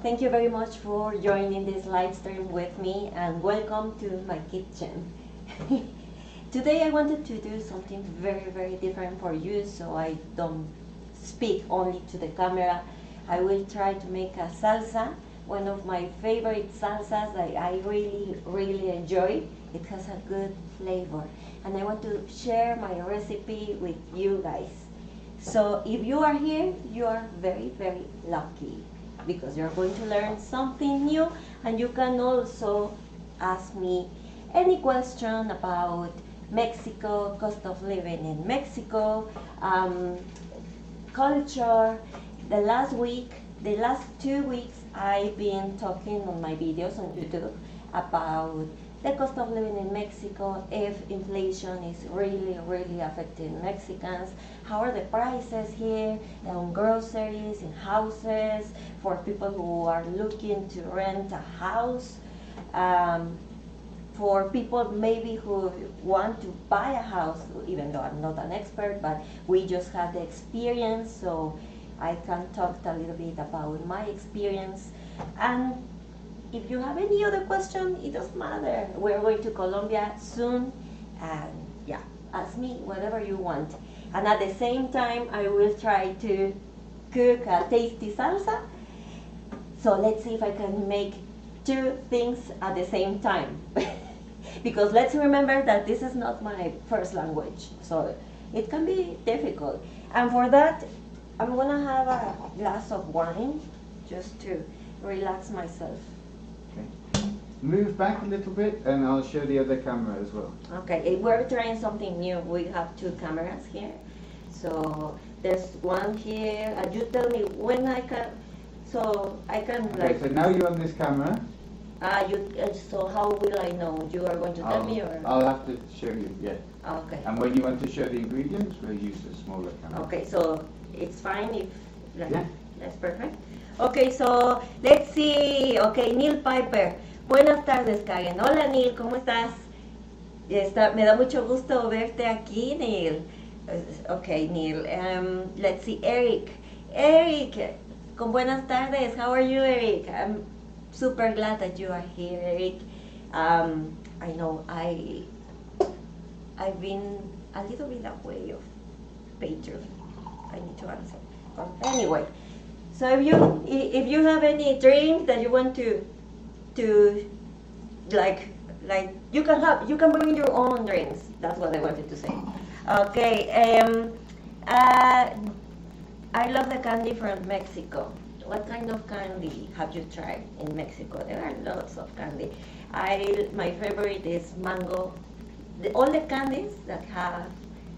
Thank you very much for joining this live stream with me and welcome to my kitchen. Today I wanted to do something very different for you, so I don't speak only to the camera. I will try to make a salsa, one of my favorite salsas that I really enjoy. It has a good flavor and I want to share my recipe with you guys. So if you are here, you are very lucky because you're going to learn something new, and you can also ask me any question about Mexico, cost of living in Mexico, culture. The last 2 weeks, I've been talking on my videos on YouTube about the cost of living in Mexico, if inflation is really affecting Mexicans, how are the prices here on groceries, in houses, for people who are looking to rent a house, for people maybe who want to buy a house, even though I'm not an expert, but we just had the experience, so I can talk a little bit about my experience. And if you have any other question, it doesn't matter. We're going to Colombia soon, and yeah, ask me whatever you want. And at the same time, I will try to cook a tasty salsa. So let's see if I can make two things at the same time. Because let's remember that this is not my first language, so it can be difficult. And for that, I'm gonna have a glass of wine just to relax myself. Move back a little bit and I'll show the other camera as well. Okay, we're trying something new. We have two cameras here. So there's one here, and you tell me when I can, so I can Okay, so now you're on this camera. So how will I know? You are going to tell me, or? I'll have to show you, yeah. Okay. And when you want to show the ingredients, we'll use a smaller camera. Okay, so it's fine if, yeah. That's perfect. Okay, so let's see. Okay, Neil Piper. Buenas tardes, Karen. Hola, Neil, ¿cómo estás? Me da mucho gusto verte aquí, Neil. Okay, Neil. Let's see, Eric. Eric, con buenas tardes. How are you, Eric? I'm super glad that you are here, Eric. I know I've been a little bit away of Patreon. I need to answer. Anyway, so if you have any dreams that you want to like you can bring your own drinks. That's what I wanted to say. Okay. I love the candy from Mexico. What kind of candy have you tried in Mexico? There are lots of candy. My favorite is mango. All the candies that have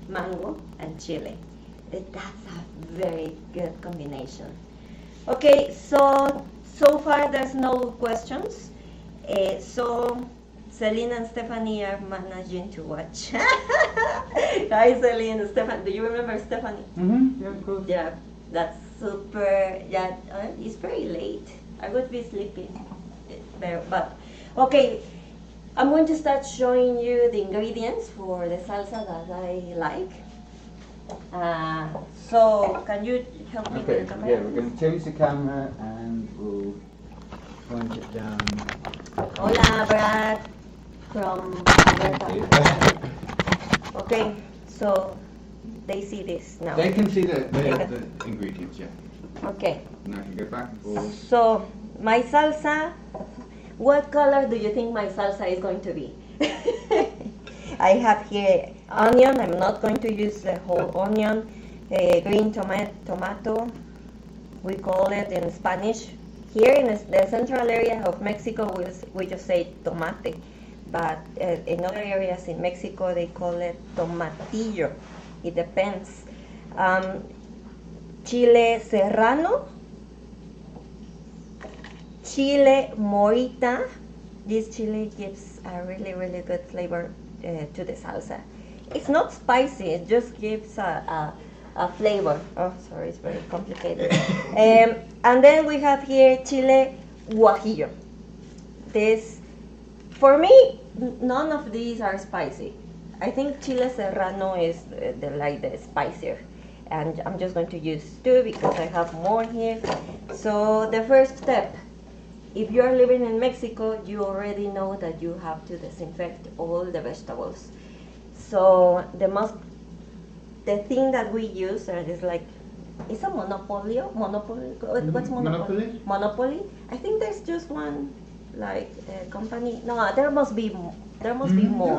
mango and chile. That's a very good combination. Okay, so far there's no questions. So Celine and Stephanie are managing to watch. Hi, Celine and Stephanie. Do you remember Stephanie? Mm-hmm. Yeah, of course. Yeah, that's super. Yeah, it's very late. I would be sleeping there, but okay. I'm going to start showing you the ingredients for the salsa that I like. So can you help me with the camera? Yeah, we're going to change the camera and we'll point it down. Hola, Brad from Okay, so they see this now. They can see the ingredients, yeah. Okay. And I can go back and forth. So my salsa, what color do you think my salsa is going to be? I have here onion. I'm not going to use the whole onion. Green tomato, we call it in Spanish. Here in the central area of Mexico, we just say tomate, but in other areas in Mexico, they call it tomatillo. It depends. Chile serrano, chile morita. This chile gives a really good flavor to the salsa. It's not spicy, it just gives a flavor. Oh, sorry, it's very complicated. And then we have here chile guajillo. This, for me, none of these are spicy. I think chile serrano is the spicier. And I'm just going to use two because I have more here. So the first step, if you are living in Mexico, you already know that you have to disinfect all the vegetables. So the thing that we use is like, it's a monopoly. What's monopoly? Monopoly. I think there's just one, like, company. No, there must be more,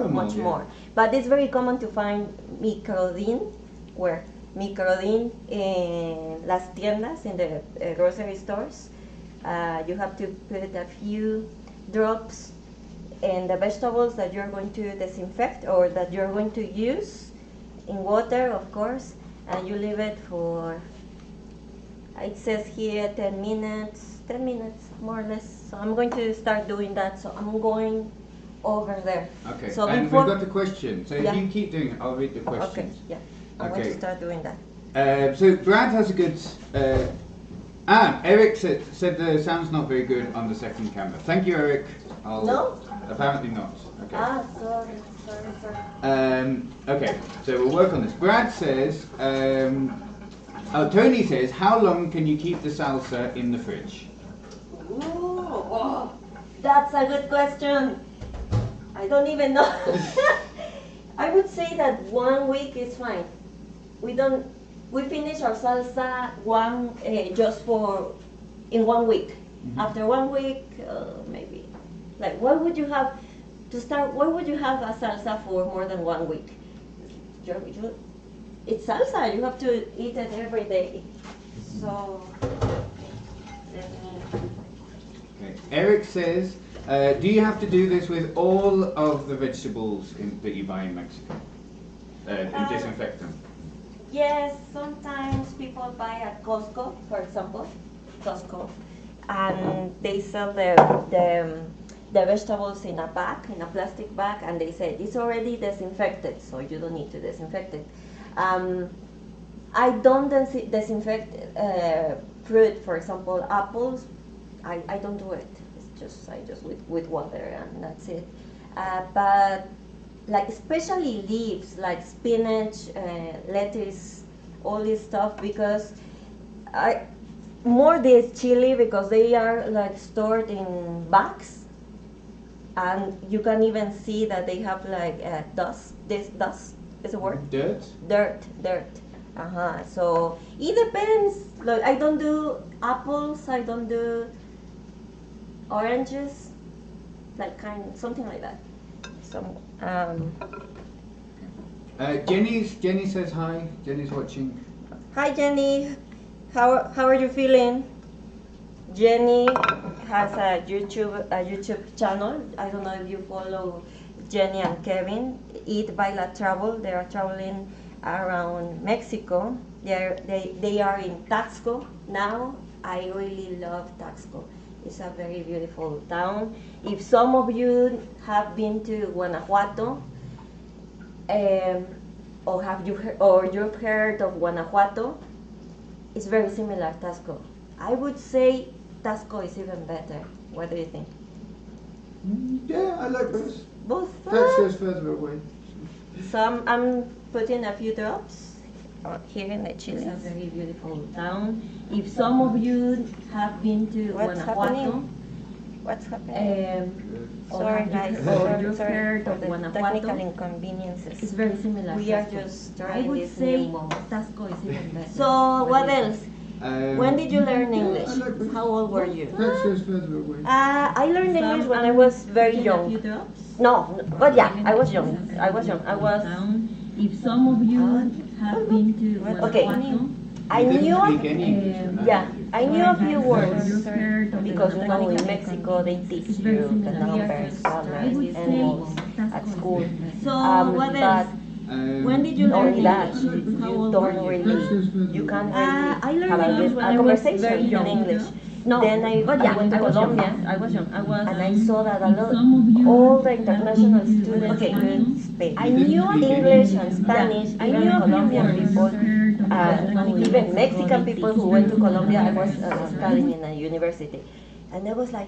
much more. But it's very common to find microdin, where microdin in las tiendas, in the grocery stores. You have to put a few drops in the vegetables that you're going to disinfect or that you're going to use in water, of course, and you leave it for, it says here 10 minutes more or less. So I'm going to start doing that. So I'm going over there. Okay, so and we've got the question. So if you keep doing it, I'll read the questions. Okay, yeah. I'm going to start doing that. So Brad has a good... Eric said the sound's not very good on the second camera. Thank you, Eric. No? Apparently not. Okay. Sorry. Okay, so we'll work on this. Brad says... Tony says, how long can you keep the salsa in the fridge? Ooh, that's a good question. I don't even know. I would say that 1 week is fine. We finish our salsa in 1 week. Mm-hmm. After 1 week, maybe. Like, what would you have to start? Why would you have a salsa for more than 1 week? It's salsa. You have to eat it every day. So. Okay. Eric says, do you have to do this with all of the vegetables that you buy in Mexico? And disinfect them? Yes, sometimes people buy at Costco, for example, and they sell the vegetables in a bag, in a plastic bag, and they say it's already disinfected, so you don't need to disinfect it. I don't disinfect fruit, for example, apples. I don't do it. I just with water and that's it. But like especially leaves like spinach, lettuce, all this stuff, because more this chili, because they are like stored in bags, and you can even see that they have like dust. This dust is a word. Dirt. So it depends. Like, I don't do apples. I don't do oranges, like something like that. Jenny says hi. Jenny's watching. Hi Jenny, how are you feeling? Jenny has a YouTube channel. I don't know if you follow Jenny and Kevin. Eat Baila Travel. They are traveling around Mexico. They are in Taxco now. I really love Taxco. It's a very beautiful town. If some of you have been to Guanajuato, or you've heard of Guanajuato, it's very similar to Taxco. I would say Taxco is even better. What do you think? Yeah, I like both. Both? Taxco's further away. So I'm putting a few drops here in the chili. It's a very beautiful town. If some of you have been to Guanajuato, What's happening? Sorry guys, Sorry. heard of The Guanajuato, technical inconveniences. it's very similar. We are just trying I would this say new mode. Taxco is even better. So what else? When did you learn English? I like both. How old were you? Taxco's further away. I learned English when I was very young. No, but yeah, I was young. I was. If some of you have been to Okay. Guanajuato, I knew. Speak any English, no? Yeah, I knew a few words. heard of Because the in Mexico they teach you the numbers, grammar, animals at school. So what But else? When did you not learn only that, English? you How old don't were you? really, you can't I really learned have English when a I was conversation very in young. English. No, Then I went to I was young. Colombia, I was young. I was. and I saw that a lot, Some of you all the have international been to students Guanajuato. could speak. I knew English and Spanish, I even knew a few Colombian words. people, Heard of the even Mexican people who went to Colombia. I was studying in a university, and I was like,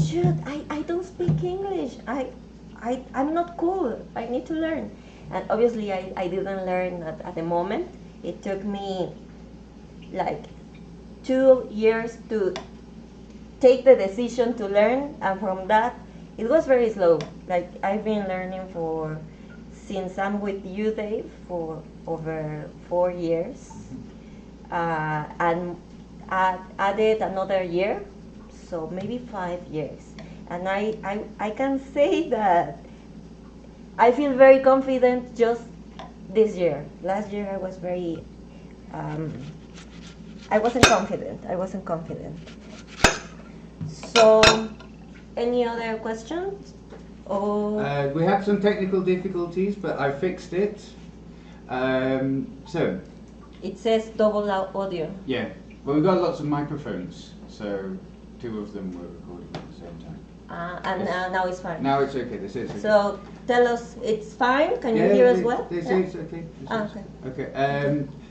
shoot, I don't speak English. I'm not cool. I need to learn. And obviously I didn't learn at the moment. It took me like 2 years to take the decision to learn, and from that, it was very slow. Like I've been learning since I'm with you, Dave, for over 4 years, and added another year, so maybe 5 years. And I can say that I feel very confident just this year. Last year I was very, I wasn't confident. So, any other questions? Or We had some technical difficulties, but I fixed it. So, it says double audio. yeah, well, we've got lots of microphones, so 2 of them were recording at the same time. And Yes. now it's fine. Now it's okay. This is okay. So tell us, it's fine. Can you Yeah, hear us they- well? They say it's okay. Okay. Okay.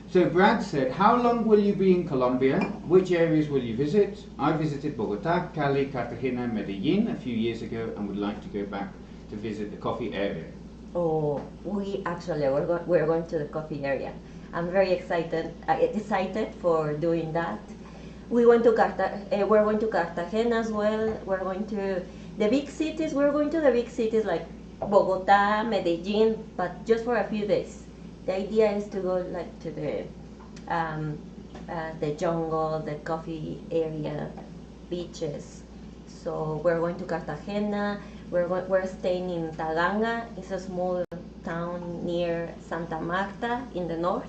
So Brad said, how long will you be in Colombia? Which areas will you visit? I visited Bogota, Cali, Cartagena, Medellin a few years ago and would like to go back to visit the coffee area. Oh, we're going to the coffee area. I'm very excited for doing that. We're going to Cartagena as well. We're going to the big cities. We're going to the big cities like Bogota, Medellin, but just for a few days. The idea is to go like to the jungle, the coffee area, beaches. So we're going to Cartagena. We're staying in Taganga. It's a small town near Santa Marta in the north.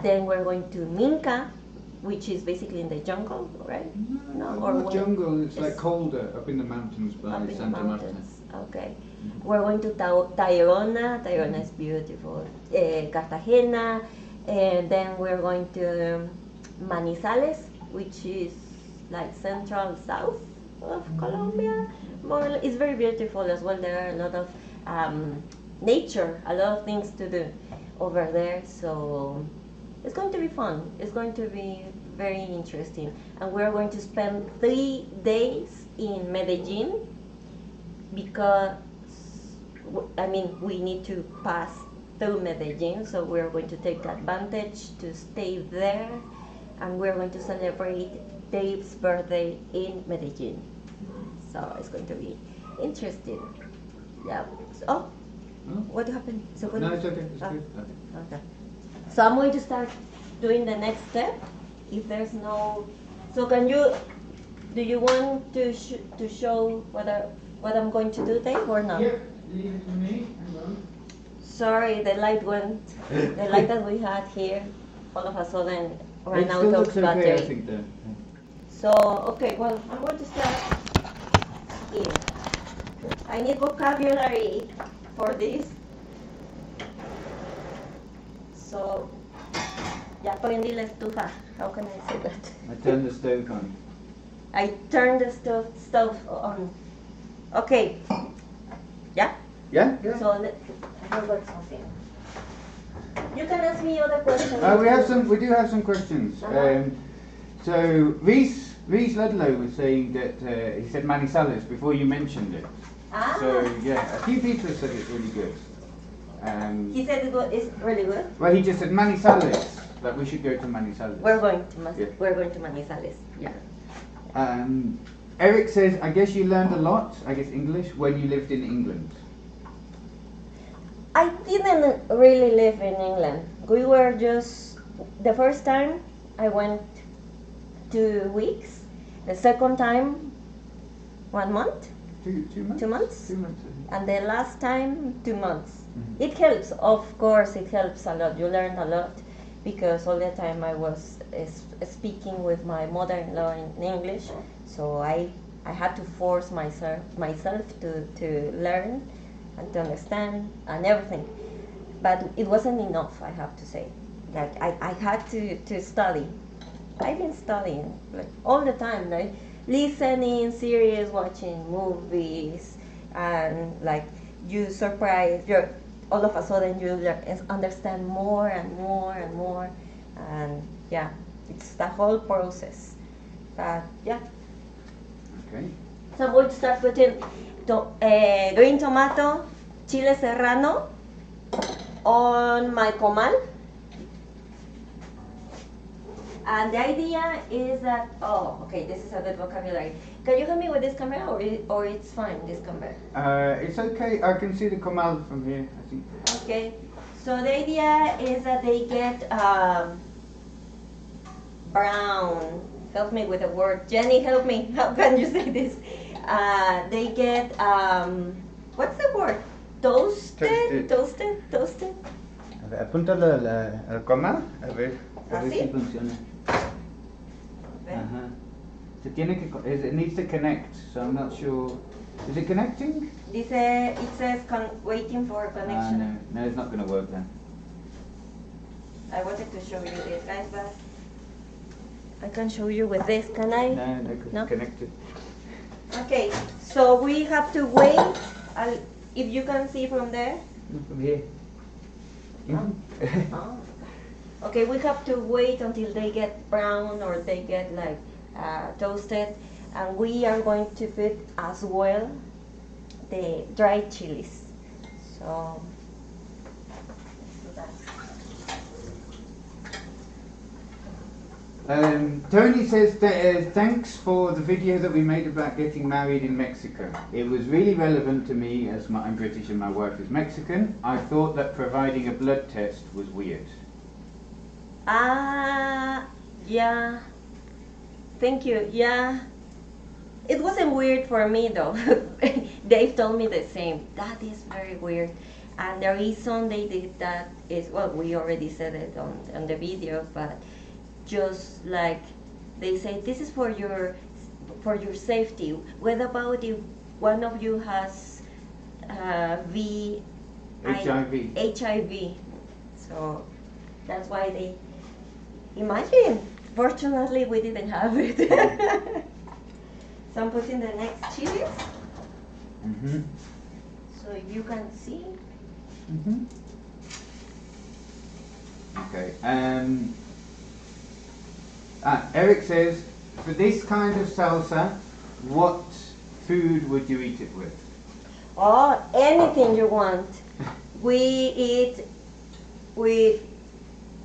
Then we're going to Minca, which is basically in the jungle, right? No, Or not what? jungle. It's like colder up in the mountains by Up in the Santa Marta. mountains. Okay. We're going to Tayrona. Tayrona is beautiful. Cartagena. And then we're going to Manizales, which is like central south of Colombia. It's very beautiful as well. There are a lot of nature, a lot of things to do over there. So it's going to be fun. It's going to be very interesting. And we're going to spend 3 days in Medellin because, we need to pass through Medellin, so we're going to take advantage to stay there, and we're going to celebrate Dave's birthday in Medellin. So it's going to be interesting. Yeah. So, what happened? So No, it's okay. It's good. Okay. So I'm going to start doing the next step. If there's no, so do you want to show what I'm going to do, Dave, or not? Yep, leave it to me. Hang on. Sorry, the light went. The light that we had here, all of a sudden ran It out still of looks okay, I battery. think, though. So okay, well I'm going to start here. I need vocabulary for this. So, ya prendí la estufa. How can I say that? I turned the stove on. I turned the stove on. Okay. Yeah? Yeah? So I forgot something. You can ask me other questions. We do have some questions. Uh-huh. So Reese Ludlow was saying that he said Manizales before you mentioned it. So yeah, a few people said it's really good. He said it's really good. Well, he just said Manizales, that we should go to Manizales. We're going to Yeah. Manizales. Yeah. Eric says, I guess you learned a lot, English, when you lived in England. I didn't really live in England. We were just the first time I went 2 weeks. The second time 1 month. 2 months? 2 months. 2 months. I think. And the last time 2 months. Mhm. It helps, of course, it helps a lot. You learn a lot because all the time I was speaking with my mother-in-law in English, so I had to force myself to learn and to understand and everything. But it wasn't enough, I have to say. Like I had to study. I've been studying like all the time, like listening, series, watching movies, and like you surprise, all of a sudden you understand more and more and more, and yeah, it's the whole process. But yeah. Okay. So I'm going to start putting green tomato, chile serrano on my comal. And the idea is that, oh, okay, this is a good vocabulary. Can you help me with this camera, or it's fine, this camera? It's okay. I can see the comal from here, I think. Okay, so the idea is that they get brown. Help me with the word. Jenny, help me. How can you say this? They get, what's the word? Toasted? Toasted? A ver, apúntalo al comal, a ver ¿Así? si funciona. Ajá. Se tiene que, it needs to connect, so I'm not sure. Is it connecting? It says waiting for connection. No, it's not going to work then. I wanted to show you this, guys, but I can show you with this. Can I? No, because No? it's connected. Okay, so we have to wait. If you can see from there. From here. Oh. Oh. Okay, we have to wait until they get brown or they get like toasted, and we are going to put as well the dried chilies. So let's do that. Tony says thanks for the video that we made about getting married in Mexico. It was really relevant to me as I'm British and my wife is Mexican. I thought that providing a blood test was weird. Yeah. Thank you. Yeah. It wasn't weird for me though. Dave told me the same. That is very weird. And the reason they did that is, well, we already said it on the video, but just like they say, this is for your safety. What about if one of you has HIV? So that's why they imagine. Fortunately, we didn't have it. So I'm putting the next chilies. Mm-hmm. So you can see. Mm-hmm. Okay. Eric says, for this kind of salsa, what food would you eat it with? Oh, anything you want. We eat with,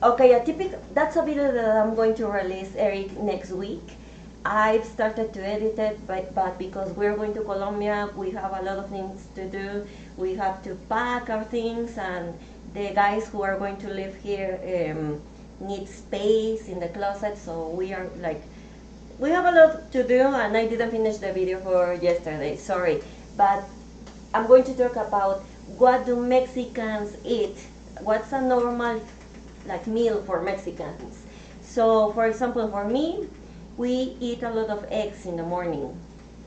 okay, that's a video that I'm going to release, Eric, next week. I've started to edit it, but because we're going to Colombia, we have a lot of things to do. We have to pack our things, and the guys who are going to live here need space in the closet, so we have a lot to do, and I didn't finish the video for yesterday, sorry. But I'm going to talk about what do Mexicans eat, what's a normal meal for Mexicans. So for example, for me, we eat a lot of eggs in the morning.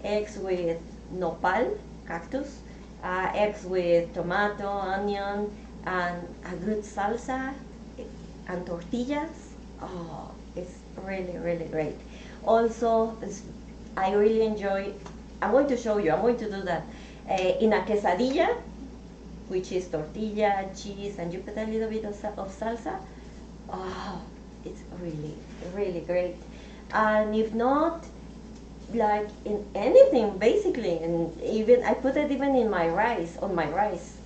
Eggs with nopal, cactus, eggs with tomato, onion, and a good salsa, and tortillas. Oh, it's really, really great. Also, I really enjoy, I'm going to show you, I'm going to do that. In a quesadilla, which is tortilla, cheese, and you put a little bit of salsa. Oh, it's really, really great. And if not, like in anything, basically, and even I put it even in my rice, on my rice,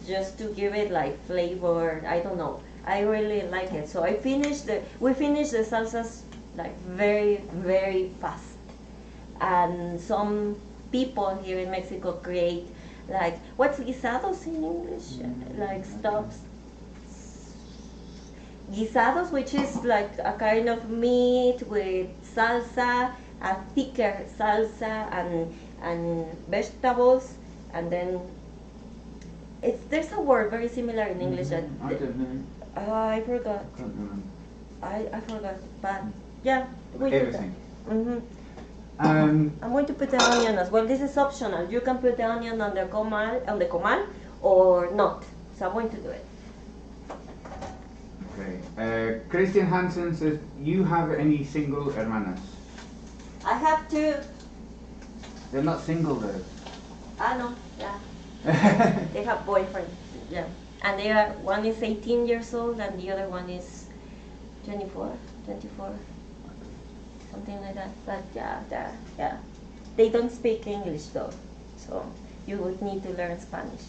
just to give it like flavor. I don't know. I really like it. So we finished the salsas like very, very fast. And some people here in Mexico create like, what's guisados in English? Like stuffs. Guisados, which is like a kind of meat with salsa, a thicker salsa, and vegetables, and then there's a word very similar in English that I don't know. I forgot. I can't remember. I forgot, but yeah, we do that. Everything. I'm going to put the onion as well. This is optional. You can put the onion on the comal or not. So I'm going to do it. Okay. Christian Hansen says, you have any single hermanas? I have two. They're not single though. No, yeah. They have boyfriends, yeah. And one is 18 years old and the other one is 24, something like that. But yeah. They don't speak English though, so you would need to learn Spanish.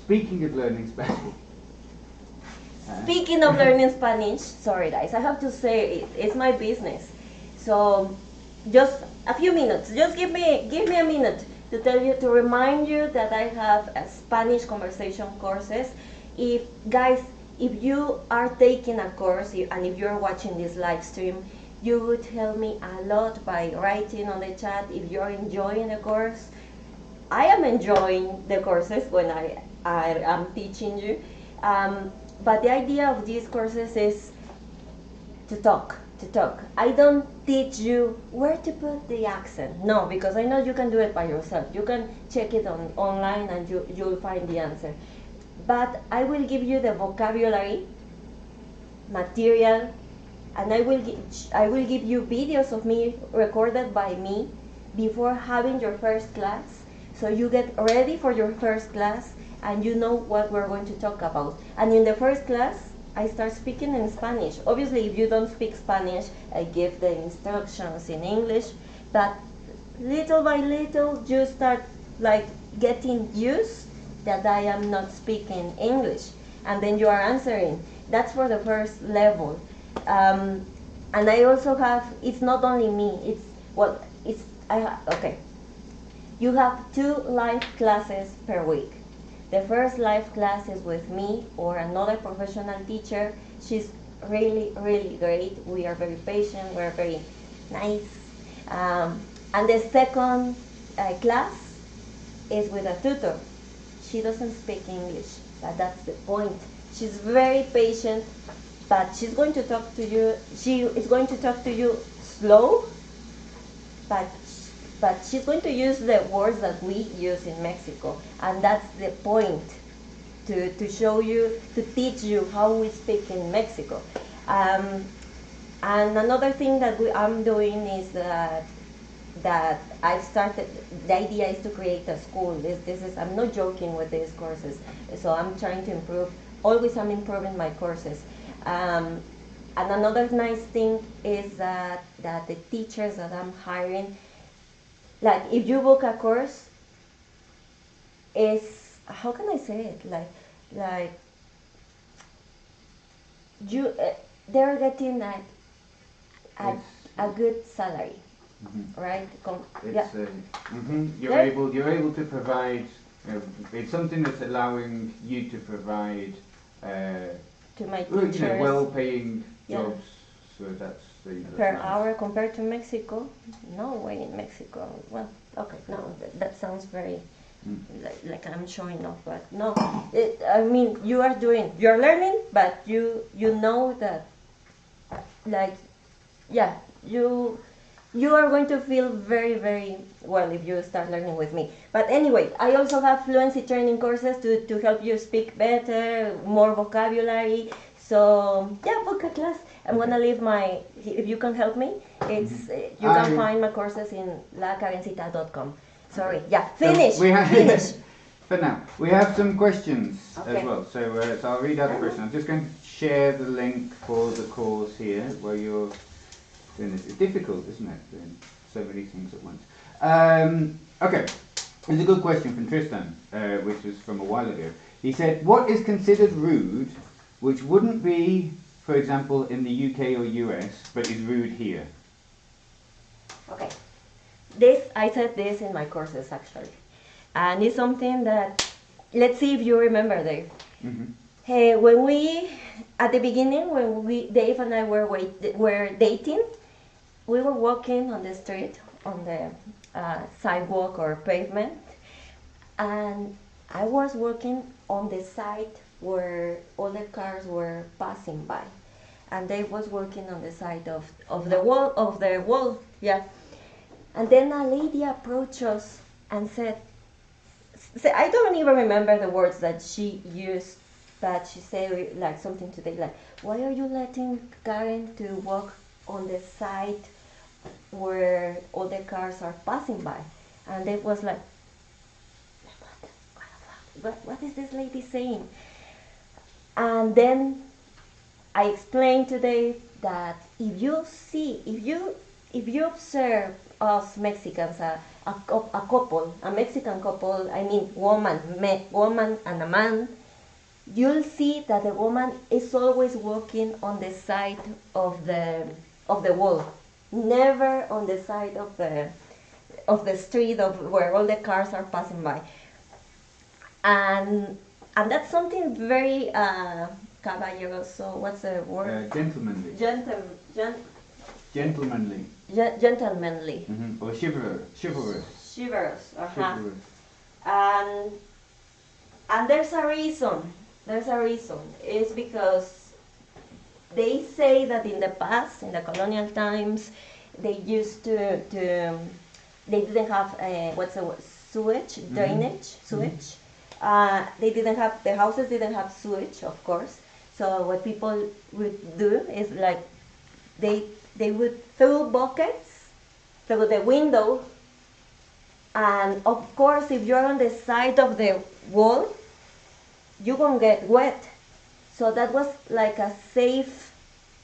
Speaking of learning Spanish, Speaking of learning Spanish, sorry guys, I have to say it's my business. So just a few minutes. Just give me a minute to remind you that I have a Spanish conversation courses. If guys, if you are taking a course and if you're watching this live stream, you would help me a lot by writing on the chat if you're enjoying the course. I am enjoying the courses when I am teaching you. But the idea of these courses is to talk. I don't teach you where to put the accent. No, because I know you can do it by yourself. You can check it online and you'll find the answer. But I will give you the vocabulary, material, and I will give you videos of me recorded by me before having your first class. So you get ready for your first class and you know what we're going to talk about. And in the first class, I start speaking in Spanish. Obviously, if you don't speak Spanish, I give the instructions in English. But little by little, you start like getting used that I am not speaking English. And then you are answering. That's for the first level. And I also have, it's not only me, okay. You have 2 live classes per week. The first live class is with me or another professional teacher. She's really, really great. We are very patient, we're very nice. And the second class is with a tutor. She doesn't speak English, but that's the point. She's very patient, but she's going to talk to you, she is going to talk to you slow, but she's going to use the words that we use in Mexico, and that's the point, to show you, to teach you how we speak in Mexico. And another thing that I'm doing is that I've started, the idea is to create a school. This is, I'm not joking with these courses, so I'm trying to improve, always I'm improving my courses. And another nice thing is that the teachers that I'm hiring, like if you book a course, is, how can I say it, like you they're getting like a good salary, right? You're able to provide. It's something that's allowing you to provide to my teachers, well-paying jobs. So that's per nice. hour compared to Mexico. No way in Mexico. Well, okay, no, that sounds very like I'm showing off, but no. I mean, you're learning, but you know that, like, yeah, you are going to feel very, very well if you start learning with me. But anyway, I also have fluency training courses to help you speak better, more vocabulary. So yeah, book a class. I'm gonna leave if you can help me, it's you can find my courses in lakarencita.com. Sorry, yeah, finish. Finish. For now, we have some questions Okay. as well. So I'll read out the question. I'm just going to share the link for the course here, where you're doing this. It's difficult, isn't it, doing so many things at once. Okay, there's a good question from Tristan, which was from a while ago. He said, what is considered rude, which wouldn't be, for example, in the UK or US, but is rude here? Okay, I said this in my courses actually, and it's something that, let's see if you remember, Dave. Hey, when we, at the beginning, when Dave and I were dating, we were walking on the street, on the sidewalk or pavement, and I was walking on the side where all the cars were passing by, and Dave was walking on the side of the wall, yeah. And then a lady approached us and said, I don't even remember the words that she used, but she said like something today like, why are you letting Karen to walk on the side where all the cars are passing by? And it was like, what is this lady saying? And then I explained today that if you observe us Mexicans, a couple, a Mexican couple, I mean woman and a man, you'll see that the woman is always walking on the side of the wall, never on the side of the street of where all the cars are passing by. And that's something very caballeroso. What's the word? Gentlemanly. Gentlemanly. Gentlemanly. Or chivalrous. Chivalrous. Chivalrous. And there's a reason. There's a reason. It's because they say that in the past, in the colonial times, they used to they didn't have what's the word? Sewage, drainage, sewage. They didn't have, the houses didn't have sewage, of course. So what people would do is like they would throw buckets through the window, and of course if you're on the side of the wall, you're gonna get wet. So that was like a safe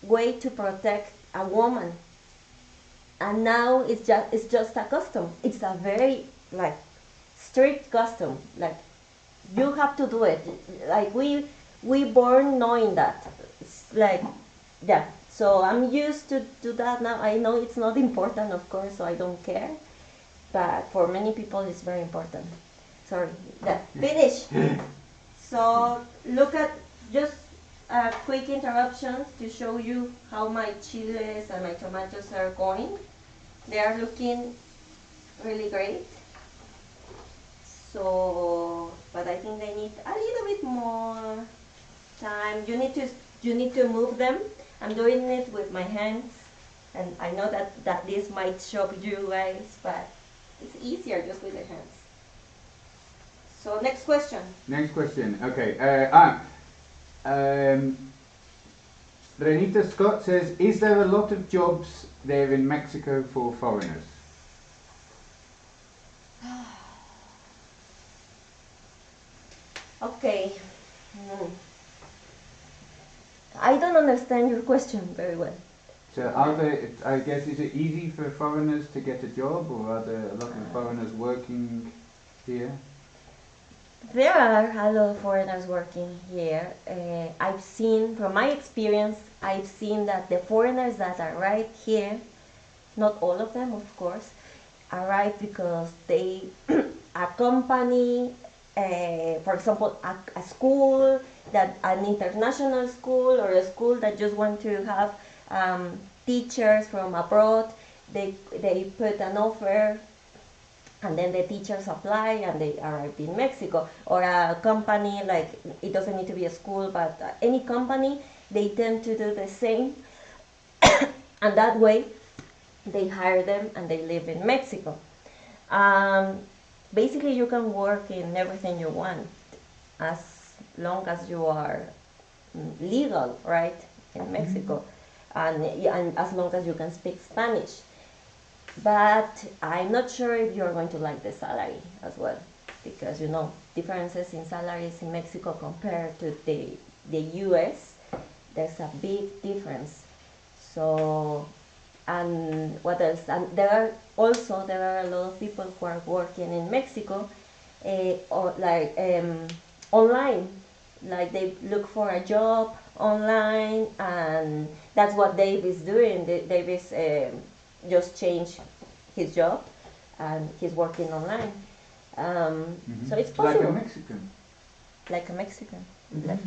way to protect a woman. And now it's just a custom. It's a very like strict custom. Like you have to do it. Like we born knowing that. It's like yeah. So I'm used to that now. I know it's not important, of course, so I don't care. But for many people, it's very important. Sorry. Yeah. Finish. So look at just quick interruptions to show you how my chiles and my tomatoes are going. They are looking really great. So, but I think they need a little bit more time. You need to move them. I'm doing it with my hands, and I know that this might shock you guys, but it's easier just with the hands. So next question. Next question. Okay. Renita Scott says, is there a lot of jobs there in Mexico for foreigners? Okay. I don't understand your question very well. So are there, I guess, is it easy for foreigners to get a job, or are there a lot of foreigners working here? There are a lot of foreigners working here. I've seen, from my experience, I've seen that the foreigners that are right here, not all of them, of course, arrive because they accompany, for example, a school, that an international school or a school that just want to have teachers from abroad. They put an offer, and then the teachers apply and they arrive in Mexico. Or a company, like it doesn't need to be a school, but any company, they tend to do the same. And that way they hire them and they live in Mexico. Basically you can work in everything you want as long as you are legal, right, in Mexico, and as long as you can speak Spanish. But I'm not sure if you're going to like the salary as well, because you know differences in salaries in Mexico compared to the US. There's a big difference. So, and what else? And there are a lot of people who are working in Mexico, or like online. Like they look for a job online, and that's what Dave is doing. Dave is just changed his job, and he's working online. So it's possible. Like a Mexican. Like a Mexican. Yeah.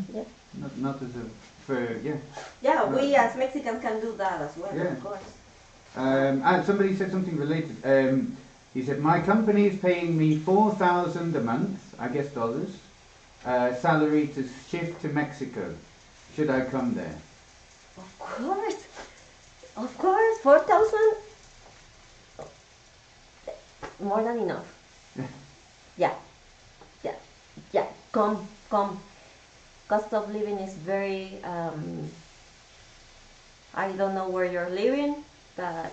Not as a for yeah. Yeah, we as Mexicans can do that as well, Yeah. of course. And somebody said something related. He said, my company is paying me $4,000 a month, I guess dollars, salary to shift to Mexico. Should I come there? Of course, 4,000. More than enough. Yeah. Come. Cost of living is very. I don't know where you're living, but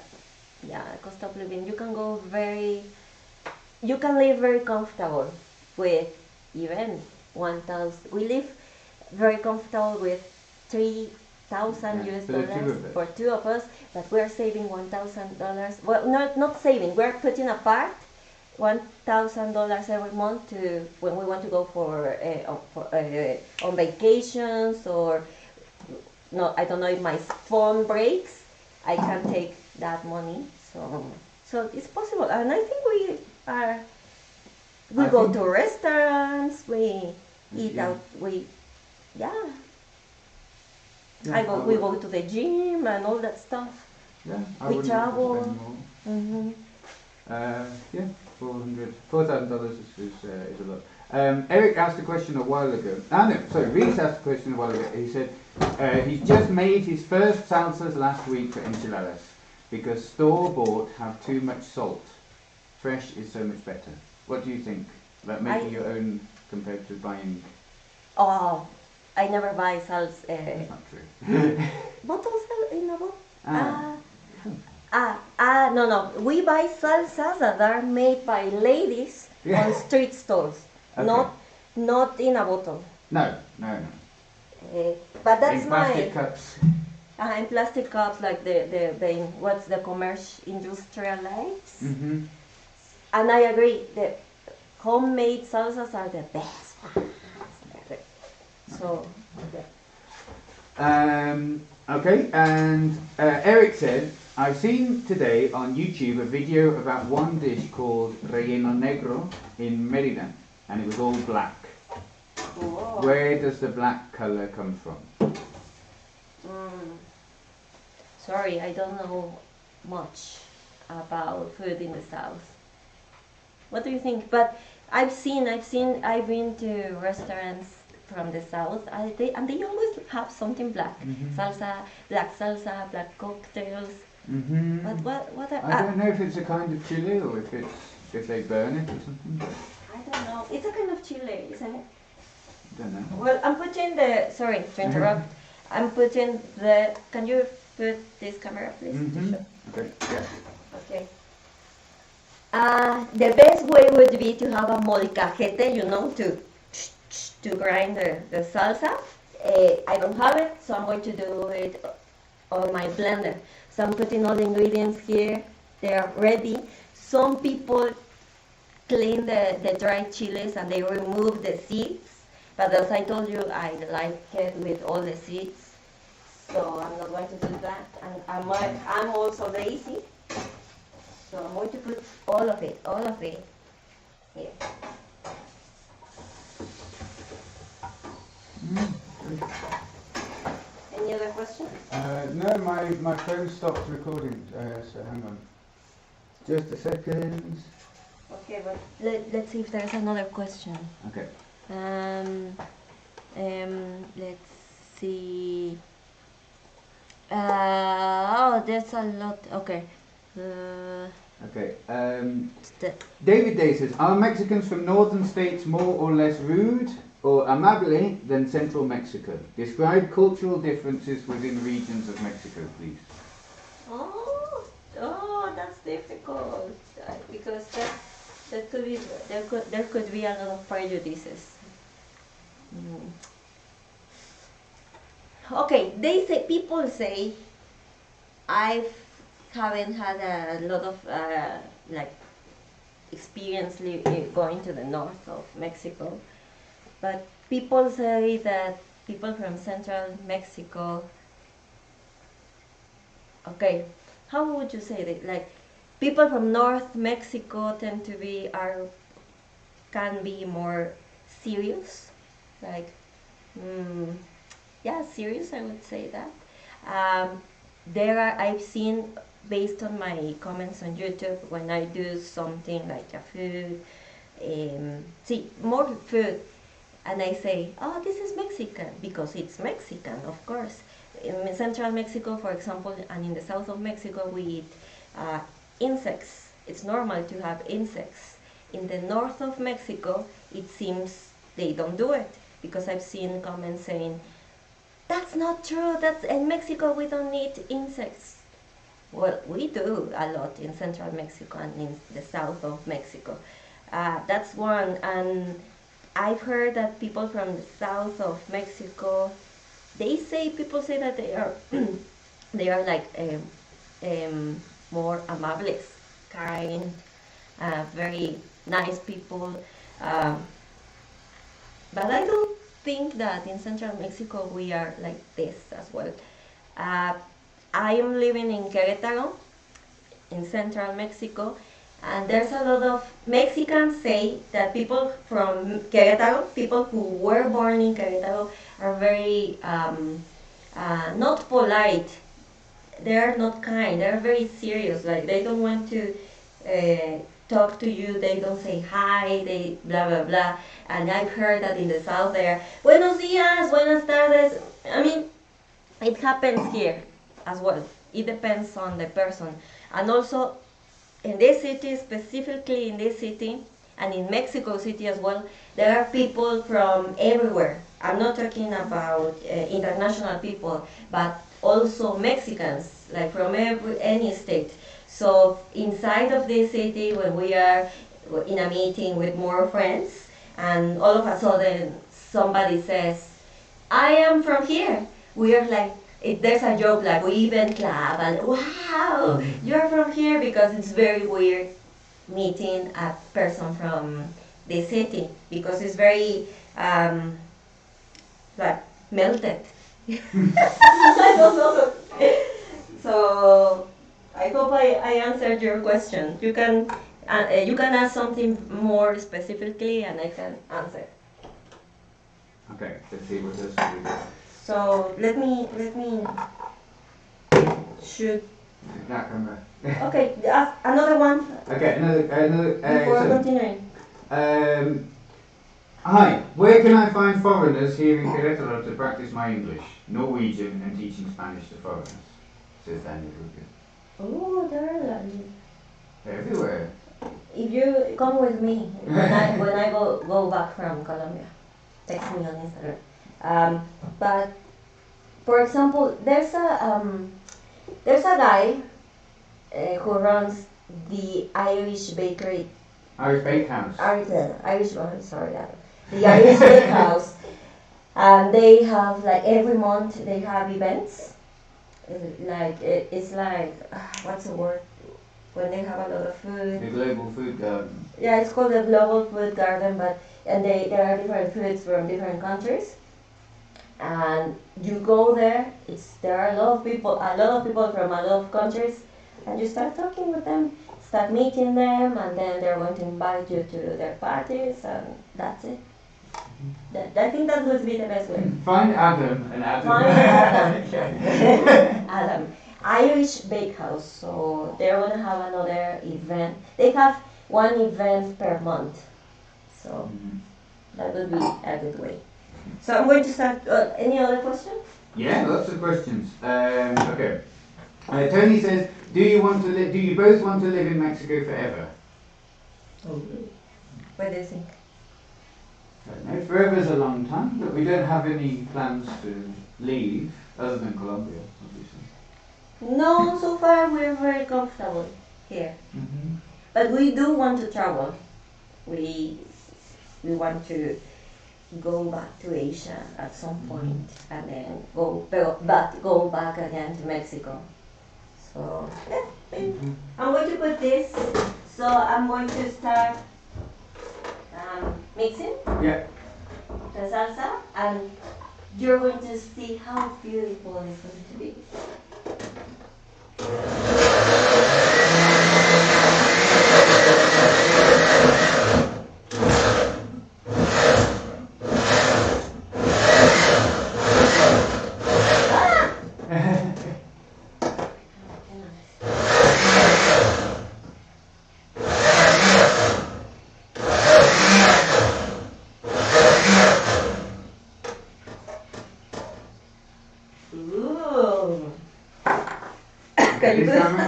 yeah, cost of living. You can live very comfortable with even 1,000. We live very comfortable with 3,000 US dollars for two of us, but we're saving $1,000. Well, not saving. We're putting apart $1,000 every month to when we want to go on vacations, or no, I don't know if my phone breaks, I can take that money. So it's possible, and I think we are. We I go think- to restaurants. We eat Yeah. out. Yeah. Yeah, We go to the gym and all that stuff. Yeah, I we wouldn't travel. spend more. Mm-hmm. Yeah, $4,000 is a lot. Eric asked a question a while ago. Reese asked a question a while ago. He said he's just made his first salsas last week for enchiladas because store-bought have too much salt. Fresh is so much better. What do you think about making your own compared to buying? Oh, I never buy salsa. That's not true. Bottles in a bottle? Ah. No. We buy salsas that are made by ladies Yeah. on street stalls, Okay. not in a bottle. No. But that's In plastic cups. in plastic cups, like the what's the commercial industrialized. Mm-hmm. And I agree, the homemade salsas are the best. So, Okay, and Eric said, I've seen today on YouTube a video about one dish called relleno negro in Merida, and it was all black. whoa. Where does the black color come from? Sorry, I don't know much about food in the south. What do you think? But I've been to restaurants from the south, and they always have something black. Mhm. Black salsa, black cocktails. Mm-hmm. But what are, I don't know if it's a kind of chili or if they burn it or something. I don't know. It's a kind of chili, isn't it? I don't know. Well, I'm putting the. Sorry to interrupt. I'm putting the. Can you put this camera, please? To Mm-hmm. show? Okay. Yeah. Okay. The best way would be to have a molcajete, to grind the salsa. I don't have it, so I'm going to do it on my blender. So I'm putting all the ingredients here. They are ready. Some people clean the dried chilies and they remove the seeds. But as I told you, I like it with all the seeds. So I'm not going to do that. And I'm also lazy. So I'm going to put all of it here. Any other questions? No, my phone stopped recording, so hang on. Just a second. Okay, but let's see if there's another question. Okay. Let's see. There's a lot. Okay. Okay. The, David Day says, are Mexicans from northern states more or less rude or amable than central Mexico? Describe cultural differences within regions of Mexico, please. that's difficult because that could be there could be a lot of prejudices. Okay, people say I haven't had a lot of experience going to the north of Mexico, but people say that people from central Mexico. Okay, how would you say that? Like, people from North Mexico can be more serious, like, serious. I would say that. I've seen, based on my comments on YouTube, when I do something like a food, more food, and I say, oh, this is Mexican, because it's Mexican, of course. In central Mexico, for example, and in the south of Mexico, we eat insects. It's normal to have insects. In the north of Mexico, it seems they don't do it, because I've seen comments saying, that's not true, in Mexico we don't eat insects. Well, we do a lot in central Mexico and in the south of Mexico. That's one, and I've heard that people from the south of Mexico, people say that they are they are like more amables, kind, very nice people. Um, but I do think that in Central Mexico we are like this as well. Uh, I am living in Querétaro, in Central Mexico, and there's a lot of Mexicans say that people from Querétaro, people who were born in Querétaro, are very not polite. They are not kind. They are very serious. Like they don't want to talk to you. They don't say hi. They blah blah blah. And I've heard that in the south they are buenos días, buenas tardes. I mean, it happens here as well. It depends on the person. And also in this city, specifically in this city, and in Mexico City as well, there are people from everywhere. I'm not talking about international people, but also Mexicans, like from any state. So inside of this city, when we are in a meeting with more friends, and all of a sudden somebody says, I am from here, we are like, there's a joke like we even clap and wow, you're from here, because it's very weird meeting a person from the city because it's very like melted. I don't know. So I hope I answered your question. You can ask something more specifically and I can answer. Okay, let's see what else we got. So let me shoot. That camera. Okay, another one Okay, another. before So, continuing. hi, where can I find foreigners here in Querétaro to practice my English, Norwegian, and teaching Spanish to foreigners? Says Daniel Ruger. Oh, there are like, Everywhere. if you come with me when I go back from Colombia, text me on Instagram. But for example, there's a guy who runs the Irish bakery. Irish Bakehouse. The Irish Bakehouse, and they have like every month they have events. It's like what's the word when they have a lot of food. The Global Food Garden. Yeah, it's called the Global Food Garden, and there are different foods from different countries. And you go there. There are a lot of people from a lot of countries, and you start talking with them, start meeting them, and then they're going to invite you to their parties, and that's it. I think that would be the best way. Find Adam and Adam. Find Adam. Adam. Irish Bakehouse. So they're going to have another event. They have one event per month. So that would be a good way. So I'm going to start. Any other questions? Yeah, lots of questions. Okay. Tony says, do you both want to live in Mexico forever? What do you think? I don't know. Forever is a long time, but we don't have any plans to leave, other than Colombia, obviously. No, so far we're very comfortable here. Mm-hmm. But we do want to travel. We want to go back to Asia at some point, and then go back again to Mexico. So yeah, I'm going to put this. So I'm going to start mixing Yeah. the salsa, and you're going to see how beautiful it's going to be. Ooh. Can you This put- camera?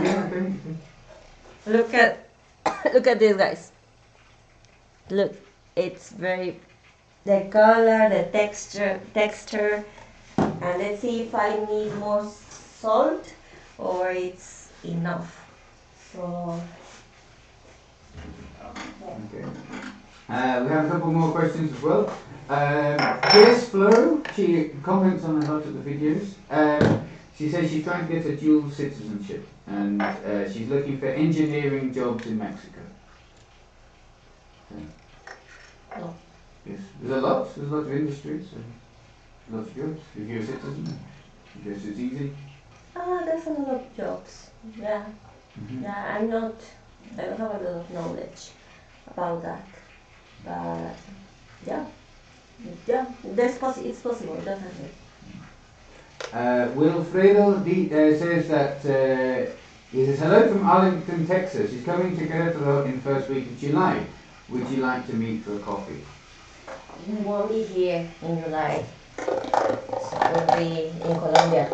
Yeah, okay. Look at this, guys. Look, it's very the color, the texture, and let's see if I need more salt or it's enough. So Okay. We have a couple more questions as well. Here's Flo. She comments on a lot of the videos. She says she's trying to get a dual citizenship, and she's looking for engineering jobs in Mexico. Yes, there's a lot of industries, so lots of jobs. If you're a citizen, I guess it's easy. There's a lot of jobs. Yeah. Mhm. Yeah, I don't have a lot of knowledge about that. But yeah, it's possible, definitely. Wilfredo says that he says hello from Arlington, Texas. He's coming to Querétaro in the first week of July. Would you like to meet for a coffee? We won't be here in July. So we'll be in Colombia.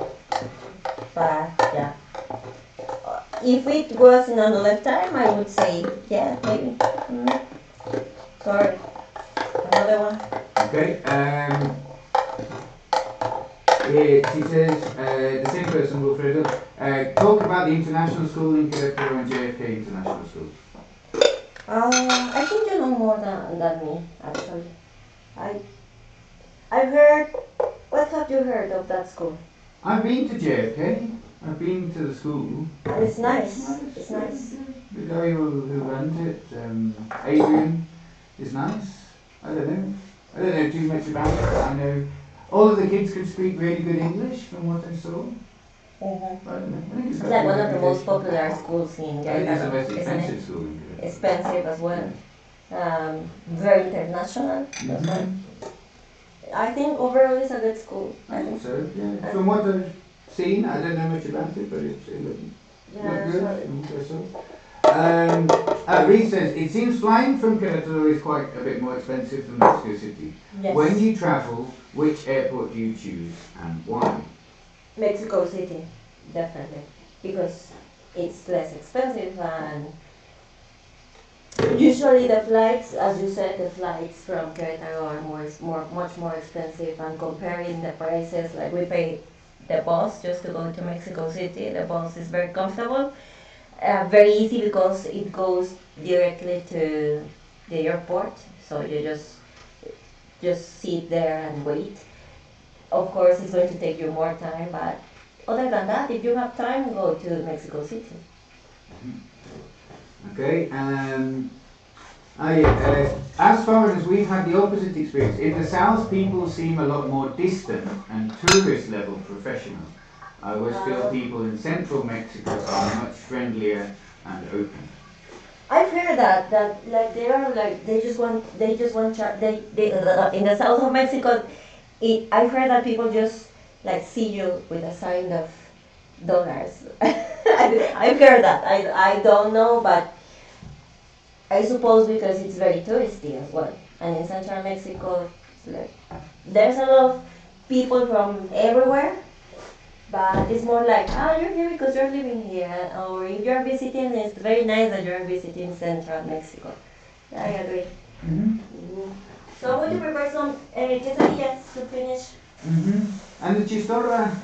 But yeah, if it was in another time, I would say yeah, maybe. Sorry, another one. Okay. She says, the same person, Wilfredo, talk about the international school in Querétaro and JFK International School. I think you know more than me, actually. I've heard. What have you heard of that school? I've been to JFK. I've been to the school. And it's nice. It's nice. The guy who runs it, Adrian, is nice. I don't know too much about it, but I know all of the kids could speak really good English from what I saw. Mm-hmm. I don't know. I think It's got like good one of the most reputation. popular schools in I think it's the Querétaro, most isn't expensive it? school in Querétaro. Expensive as well. Very international. That's why. I think overall it's a good school. I think so, yeah. From what I've seen, I don't know much about it, but it looked Yeah, good. so From what I saw. Reed says, it seems flying from Querétaro is quite a bit more expensive than Mexico City. yes. When you travel, which airport do you choose and why? Mexico City, definitely, because it's less expensive and usually the flights, as you said, the flights from Querétaro are much more expensive. And comparing the prices, like we pay the bus just to go to Mexico City. The bus is very comfortable, very easy because it goes directly to the airport. So you just sit there and wait. Of course, it's going to take you more time, but other than that, if you have time, go to Mexico City. Okay, as foreigners, we've had the opposite experience. In the south, people seem a lot more distant and tourist level professional. I always feel people in central Mexico are much friendlier and open. I've heard that like they are like they just want they in the south of Mexico. I've heard that people just like see you with a sign of dollars. I've heard that. I don't know, but I suppose because it's very touristy as well. And in central Mexico, like, there's a lot of people from everywhere, but it's more like, you're here because you're living here, or if you're visiting, it's very nice that you're visiting central Mexico. I agree. Mm-hmm. So would you prepare some quesadillas to finish? Mm-hmm. And the chistorra?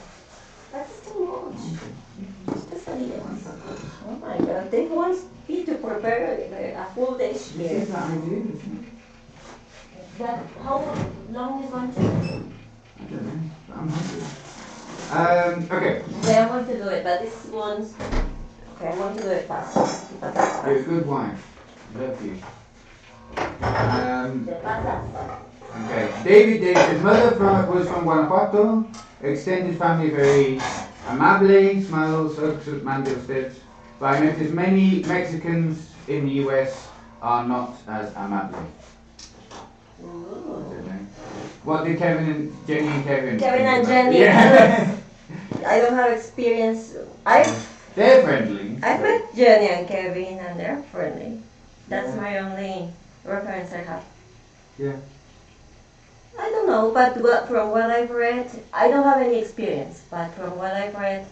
That's too much. Quesadillas. Oh my god, they want me to prepare a full dish This here. is the idea, isn't it? But how long is going to? I don't know, but I'm hungry. Okay. Okay, I'm going to do it, but this one's. Okay, I'm going to do it fast. You're a good wife. Love you. The pasas. Okay. David's mother was from Guanajuato. Extended family very amable. Smiles, hugs, mande usted. But I noticed many Mexicans in the US are not as amable. I don't know. What did Jenny and Kevin? Kevin and Jenny. Yeah. I don't have experience. They're friendly. I've met Jenny and Kevin, and they're friendly. That's my only reference I have. Yeah. I don't know, but from what I've read, I don't have any experience, but from what I've read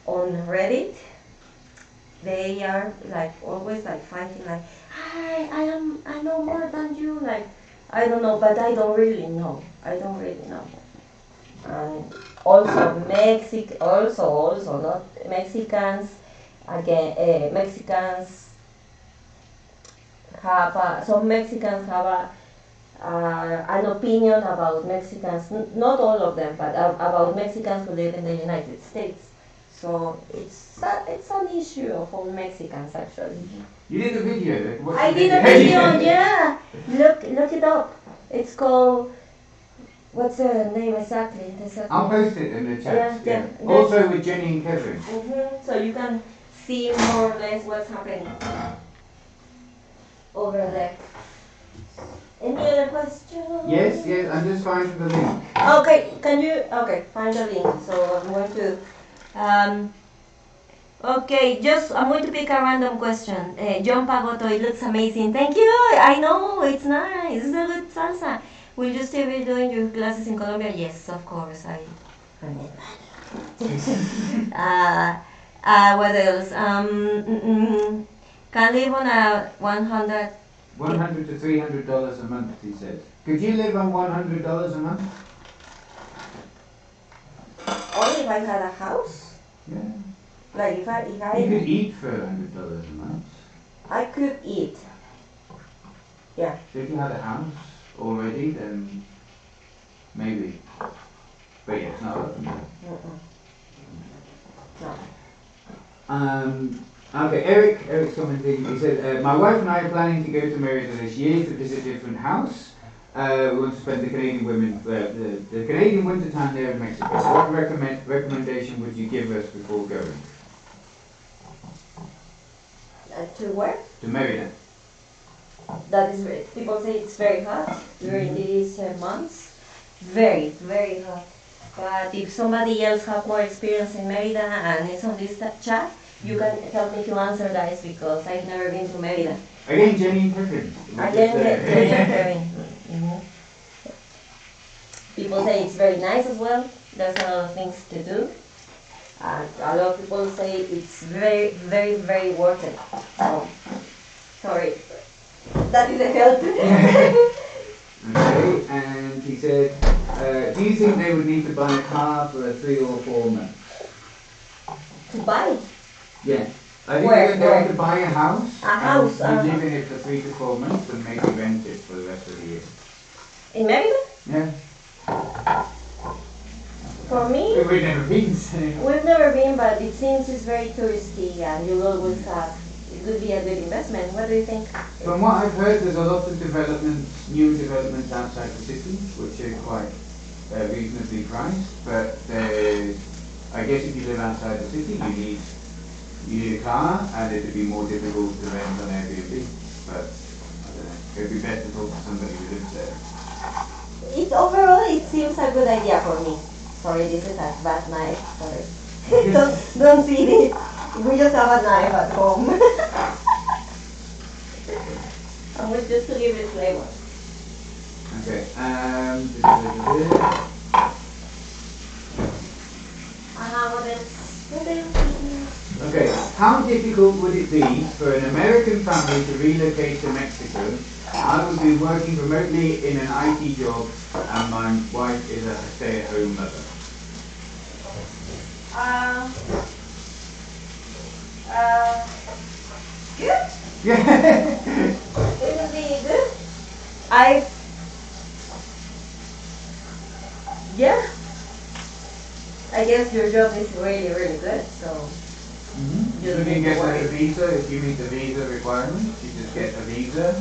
on Reddit, they are like always like fighting, like, hi, I know more than you, like, I don't know, but I don't really know. And also not Mexicans. Again, Mexicans have some Mexicans have an opinion about Mexicans. Not all of them, but about Mexicans who live in the United States. So it's an issue of all Mexicans actually. You did a video. I did a video, yeah. Look it up. It's called. What's the name exactly? I'll post it in the chat. Yeah. Also with Jenny and Kevin. So you can see more or less what's happening over there. Any other questions? Yes, I'm just finding the link. Okay, can you? Okay, find the link. So I'm going to. Okay, I'm going to pick a random question. John Pagoto, it looks amazing. Thank you. I know it's nice. It's a good salsa. Will you still be doing your classes in Colombia? Yes, of course. What else? Can live on a 100. $100 to $300 a month, he said. Could you live on $100 a month? Only if I had a house. Yeah. Like if I You could eat for $100 a month. I could eat. Yeah. So if you had a house already, then maybe. But yeah, it's not open yet. No. Okay, Eric's commenting. He said, my wife and I are planning to go to Merida this year to visit a different house. We want to spend the Canadian the Canadian winter time there in Mexico. What recommendation would you give us before going? To where? To Merida. That is people say it's very hot during these months. Very, very hot. But if somebody else has more experience in Merida and is on this chat, you can help me to answer that because I've never been to Merida. Again, Jenny and Kevin. Jenny and Kevin. People say it's very nice as well. There's a lot of things to do. And a lot of people say it's very, very, very worth it. So, sorry. That didn't help. Okay, and he said, do you think they would need to buy a car for 3 or 4 months? To buy? Yeah. I think Where? they're going to buy a house. A house. And live in it for 3 to 4 months and maybe rent it for the rest of the year. In Merida? Yeah. For me? We've never been. So. We've never been, but it seems it's very touristy and you'll always have. It would be a good investment. What do you think? From what I've heard, there's a lot of new developments outside the city, which are quite reasonably priced. But I guess if you live outside the city, you need a car, and it would be more difficult to rent on Airbnb. But I don't know. It would be better to talk to somebody who lives there. Overall, it seems a good idea for me. Sorry, this is a bad knife. Sorry. don't see this. We just have a knife at home. And we just leave it flavor. Okay. Okay. How difficult would it be for an American family to relocate to Mexico? I would be working remotely in an IT job, and my wife is a stay-at-home mother. Good. Yeah. It would be good. Yeah. I guess your job is really, really good, so. You can get a visa if you meet the visa requirements. You just get a visa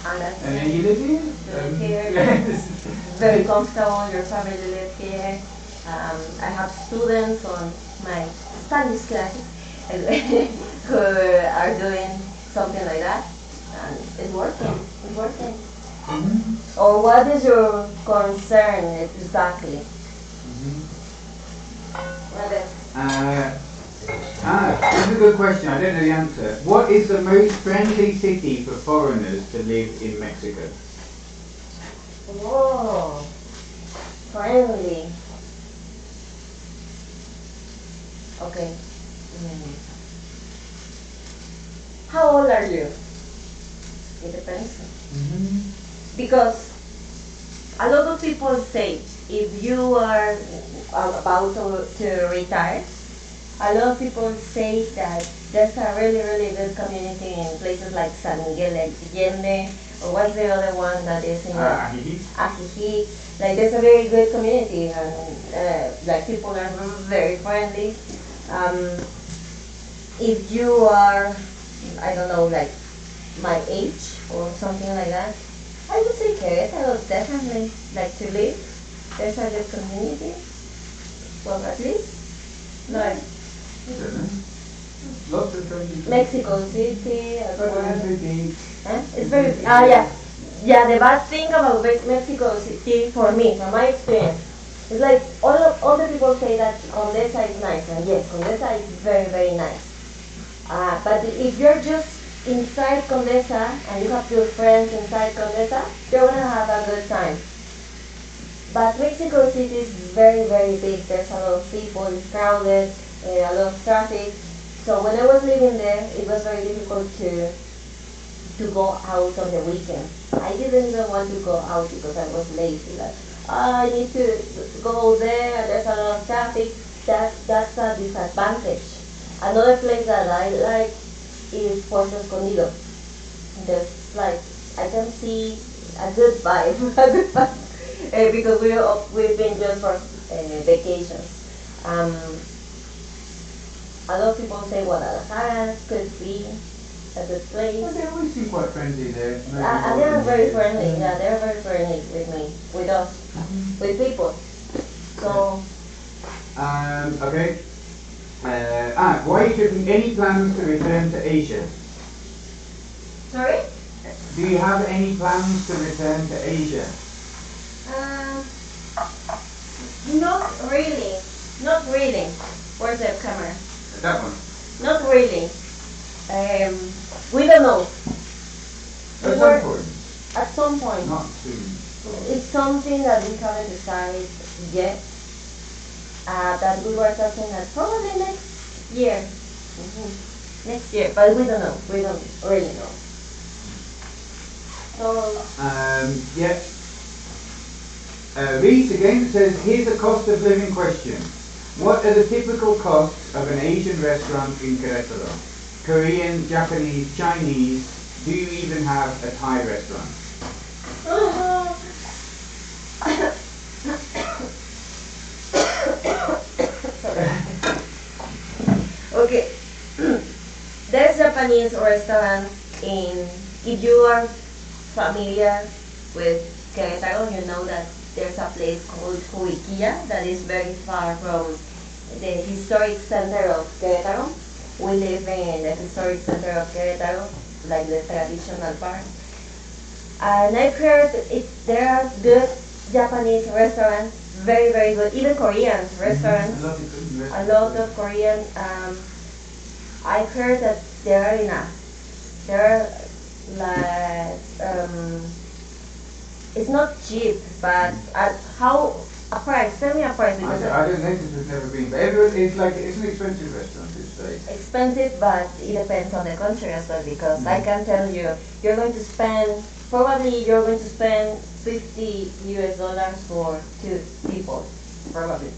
and then you live here. Live here. Very comfortable. Your family lives here. I have students on my Spanish classes who are doing something like that, and it's working. It's working. Or what is your concern exactly? What is? That's a good question. I don't know the answer. What is the most friendly city for foreigners to live in Mexico? Whoa, friendly. Okay. How old are you? It depends. Because a lot of people say if you are about to retire, a lot of people say that there's a really, really good community in places like San Miguel Allende, or what's the other one that is in Ajijic. Like there's a very good community, and like people are very friendly. If you are, I don't know, like my age or something like that, I would say Querétaro definitely like to live. There's a good community. Well, at least like I don't know. Lots of friendly. Mexico City as But well. it's very big. It's very yeah. The bad thing about Mexico City for me, from my experience, is like all the people say that Condesa is nice, and yes, Condesa is very very nice. But if you're just inside Condesa and you have your friends inside Condesa, you're gonna have a good time. But Mexico City is very very big. There's a lot of people, it's crowded, a lot of traffic. So when I was living there, it was very difficult to go out on the weekend. I didn't even want to go out because I was lazy. Like, I need to go there. There's a lot of traffic. That's a disadvantage. Another place that I like is Puerto Escondido. There's like I can see a good vibe, a good vibe, because we've been just for vacations. A lot of people say Guadalajara could be a good place. Well, they always seem quite friendly there. And they're very friendly. Yeah, they're very friendly with me, with us, with people. So. Okay. Why are you taking any plans to return to Asia? Sorry? Do you have any plans to return to Asia? Not really. Not really. Where's the camera? That one. Not really. We don't know. At some point. At some point. Not soon. It's something that we haven't decided yet. That we were talking at probably next year. Next year, but we don't know. We don't really know. So. Yeah. Reese again says, here's a cost of living question. What are the typical costs of an Asian restaurant in Querétaro? Korean, Japanese, Chinese? Do you even have a Thai restaurant? Okay. There's Japanese restaurant if you are familiar with Querétaro, you know that there's a place called Huiquilla that is very far from the historic center of Querétaro. We live in the historic center of Querétaro, like the traditional part. And I've heard there are good Japanese restaurants, very, very good, even Korean restaurants, a lot of Korean. I've heard that there are enough. There are like, it's not cheap, but a price, tell me a price. Because I don't know because we've never been, but it's an expensive restaurant, it's like. Expensive, but it depends on the country as well, because I can tell you, you're going to spend 50 US dollars for 2 people, probably.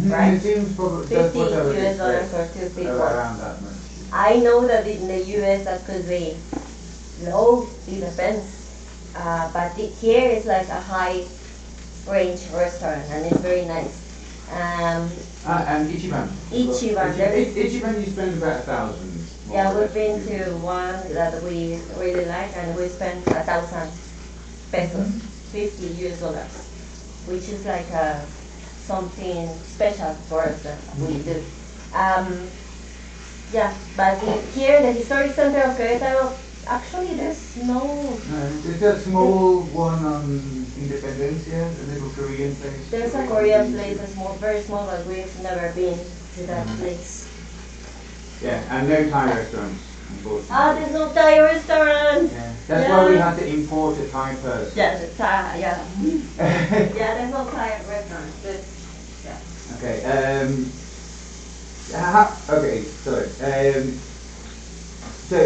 Right? It seems probably 50 US dollars for 2 people. Around that much. I know that in the US that could be low, it depends. But here it's like a high range restaurant and it's very nice. And Ichiban. Ichiban. Ichiban you spend about 1,000. Yeah, we've been to one that we really like and we spent 1,000 pesos, 50 US dollars, which is like something special for us that we do. Yeah, but here in the historic center of Querétaro, actually there's no... There's a small one on Independencia, a little Korean place. There's a Korean place, very small, but we've never been to that place. Yeah, and no Thai restaurants, unfortunately. There's no Thai restaurant! Yeah. That's why we had to import a Thai person. Yeah, the Thai, yeah. Yeah, there's no Thai restaurant. Yeah. Okay, okay, sorry. So,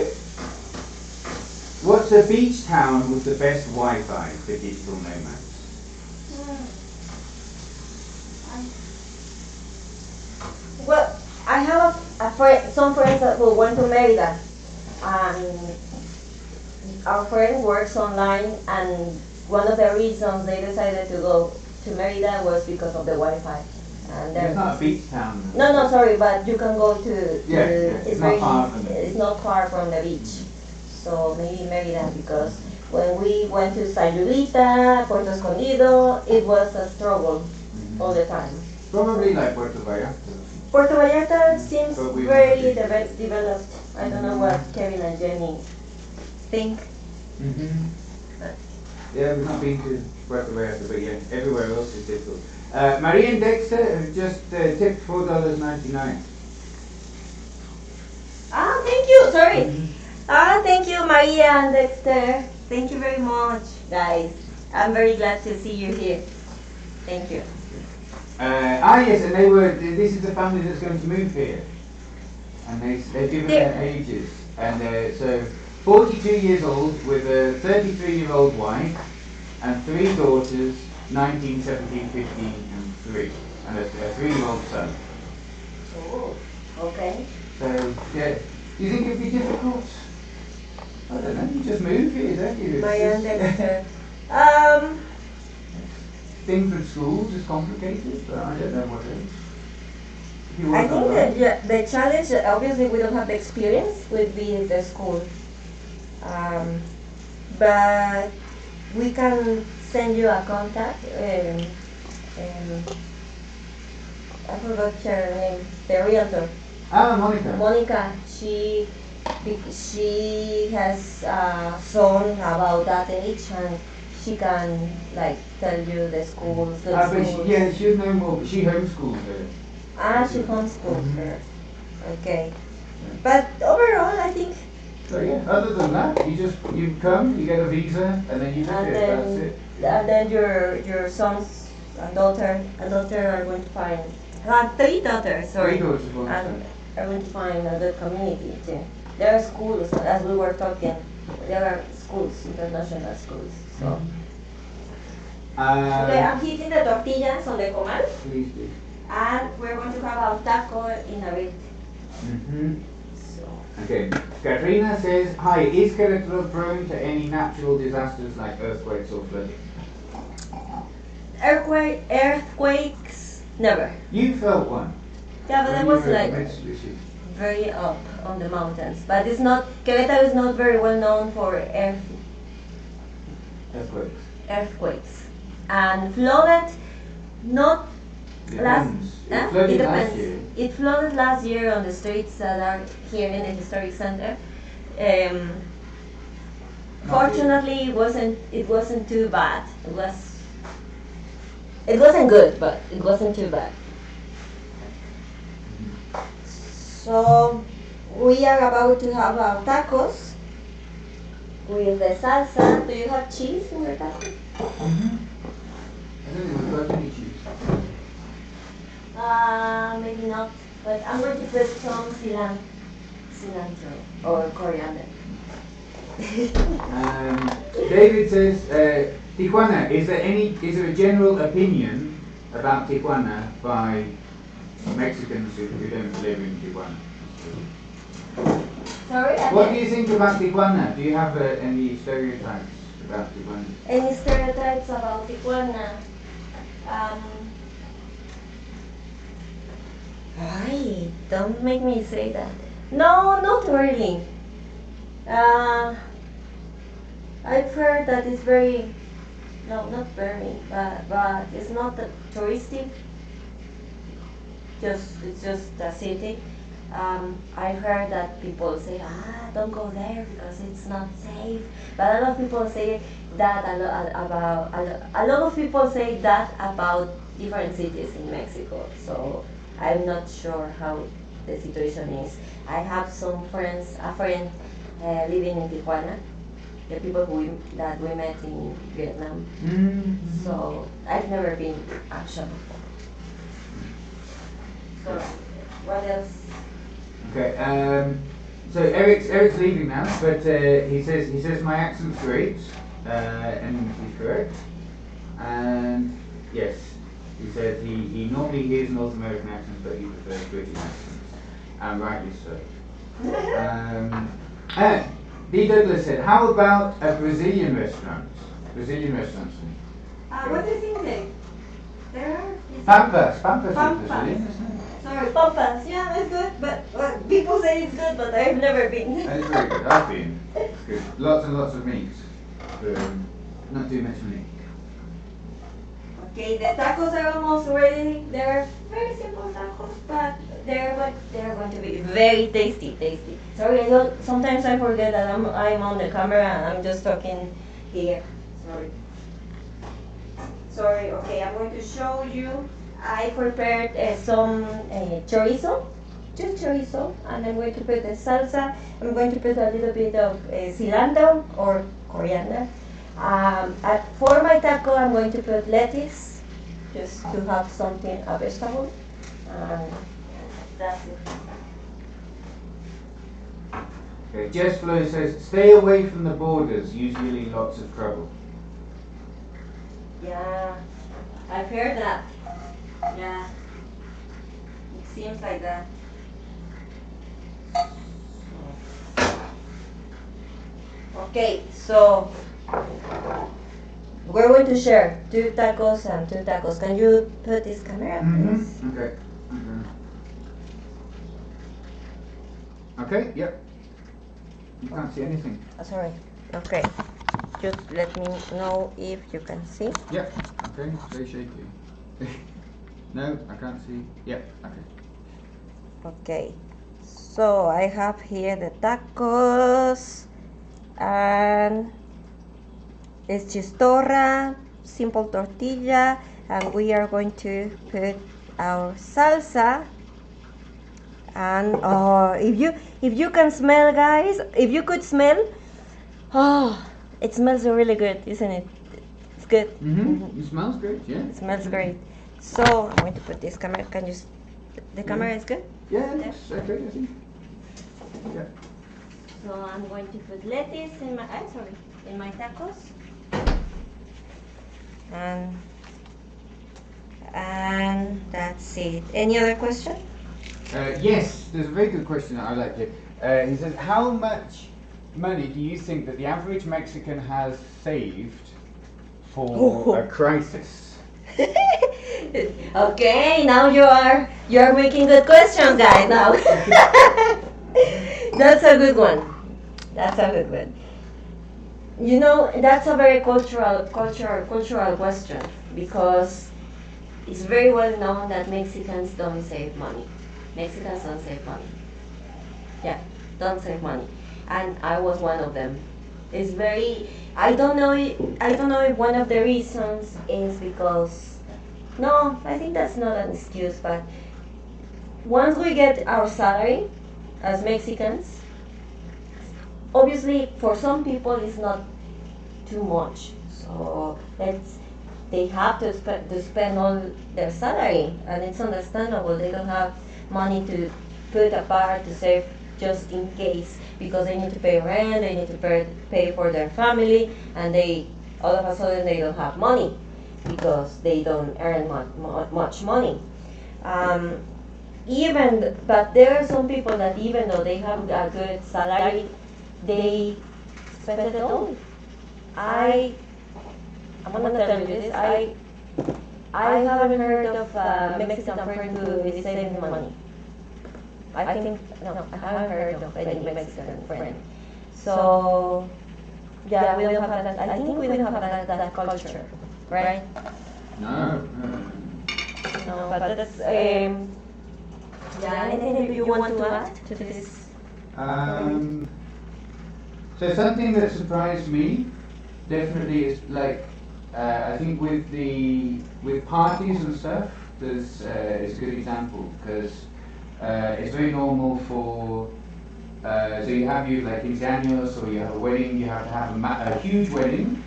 what's a beach town with the best Wi-Fi for digital nomads? Well, I have some friends who went to Merida, and our friend works online, and one of the reasons they decided to go to Merida was because of the Wi-Fi. And it's not a beach town. No, sorry, but you can go to. It's not far from It's not far from the beach, so maybe Merida because When we went to San Lurita, Puerto Escondido, it was a struggle all the time. Probably like Puerto Vallarta. Puerto Vallarta seems But we've very never been. developed. I don't know what Kevin and Jenny think. Yeah, we've not been to Puerto Vallarta, but yeah, everywhere else is difficult. Maria and Dexter have just tipped $4.99. Ah, thank you. Sorry. Ah, thank you, Maria and Dexter. Thank you very much, guys. I'm very glad to see you here. Thank you. Yes, and this is the family that's going to move here. And they've given their ages. And so, 42 years old with a 33-year-old wife and 3 daughters, 19, 17, 15, and 3. And a 3-year-old son. Oh, okay. So, yeah. Do you think it'd be difficult? I don't know, you just move here, don't you? Maria and Dexter. Things with schools is complicated, but I don't know what else. I think that the challenge, obviously we don't have the experience, would be the school. But we can send you a contact. I forgot her name, the realtor. Monica. Monica, she has a son about that age, and she can like tell you the schools, the schools. She would know more, but she homeschools her. She homeschools her. Okay. But overall, I think. So yeah, other than that, you come, you get a visa, and then you just And that's it. And then your sons and daughter are going to find 3 daughters. Sorry. 3 daughters. And are going to find a good community too. There are schools, as we were talking. There are schools, international schools. So. Okay, I'm heating the tortillas on the comal. Please do. And we're going to have a taco in a bit. So. Okay. Katrina says, hi, is Querétaro prone to any natural disasters like earthquakes or flooding? Earthquakes, never. You felt one. Yeah, but that was like Mitsubishi. very up on the mountains. But it's not, Querétaro is not very well known for earthquakes. And flooded, not last. It flooded It last depends. year. It flooded last year on the streets that are here in the historic center. Fortunately, it wasn't too bad. It wasn't good, but it wasn't too bad. So we are about to have our tacos with the salsa. Do you have cheese in your tacos? I don't think we've got any cheese. Maybe not. But I'm going to put some cilantro or coriander. David says, Tijuana, is there a general opinion about Tijuana by Mexicans who don't live in Tijuana? Sorry? What do you think about Tijuana? Do you have any stereotypes about Tijuana? Any stereotypes about Tijuana? Ay, don't make me say that. No, not really. I've heard that it's very, no, not very, but it's not that touristic. It's just a city. I've heard that people say, don't go there because it's not safe. But a lot of people say that a lot of people say that about different cities in Mexico. So I'm not sure how the situation is. I have some friends, a friend living in Tijuana, the people that we met in Vietnam. So I've never been actually. So what else? Okay. So Eric's leaving now, but he says my accent's great, and he's correct. And yes, he said he normally hears North American accents, but he prefers British accents, and rightly so. D. Douglas said, how about a Brazilian restaurant? Brazilian restaurants. What do you think there are? Pampas is Pampas. Brazilian, isn't it? Sorry, Pampas. Yeah, it's good, but people say it's good, but I've never been. It's very good. I've been. It's good. Lots and lots of meat. not too much money. Okay, the tacos are almost ready. They're very simple tacos, but they're going to be very tasty. Sorry, sometimes I forget that I'm on the camera and I'm just talking here. Sorry. Okay, I'm going to show you. I prepared some chorizo, just chorizo, and I'm going to put the salsa. I'm going to put a little bit of cilantro or coriander. For my taco, I'm going to put lettuce, just to have something, a vegetable. And that's it. Okay, Jess Flo says, stay away from the borders, usually lots of trouble. Yeah, I've heard that. Yeah, it seems like that. Okay, so we're going to share 2 tacos and 2 tacos. Can you put this camera, please? Okay. Okay, yep. You can't see anything. Sorry. Okay. Just let me know if you can see. Yep. Okay, very shaky. No, I can't see. Yep, okay. Okay. So I have here the tacos and it's chistorra, simple tortilla, and we are going to put our salsa. And if you can smell, guys, if you could smell, it smells really good, isn't it? It's good. It smells good, yeah. It smells great. So I'm going to put this camera. Can you? The camera is good. Yeah, it looks okay, I think. Yeah. So I'm going to put lettuce in my. In my tacos. And that's it. Any other question? Yes, there's a very good question that I like here. He says, how much money do you think that the average Mexican has saved for a crisis? Okay, now you are making good questions, guys. Now that's a good one. You know, that's a very cultural question, because it's very well known that Mexicans don't save money. Yeah, don't save money, and I was one of them. It's very. I don't know if one of the reasons is because. No, I think that's not an excuse, but once we get our salary as Mexicans, obviously for some people it's not too much. So they have to spend all their salary, and it's understandable. They don't have money to put apart to save just in case, because they need to pay rent, they need to pay for their family, and all of a sudden they don't have money because they don't earn much money. But there are some people that even though they have a good salary, they spend it all. I'm gonna tell you this. I haven't heard of a Mexican friend who is saving money. I haven't heard of any Mexican friend. So yeah, we don't have that. I think we don't have that culture, right? No. No, but that's anything that you want to add to this? So something that surprised me definitely is like I think with parties and stuff, it's a good example, because it's very normal for so you have like quinceaños, or you have a wedding, you have to have a huge wedding.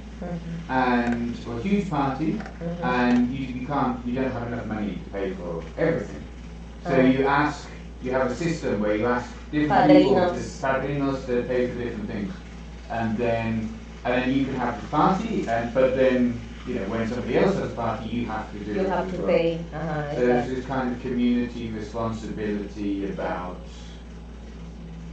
And or a huge party, and you don't have enough money to pay for everything. So you have a system where you ask different padrinos to pay for different things, and then you can have the party, but then when somebody else has a party, you have to do it. You have to pay. So there's this kind of community responsibility about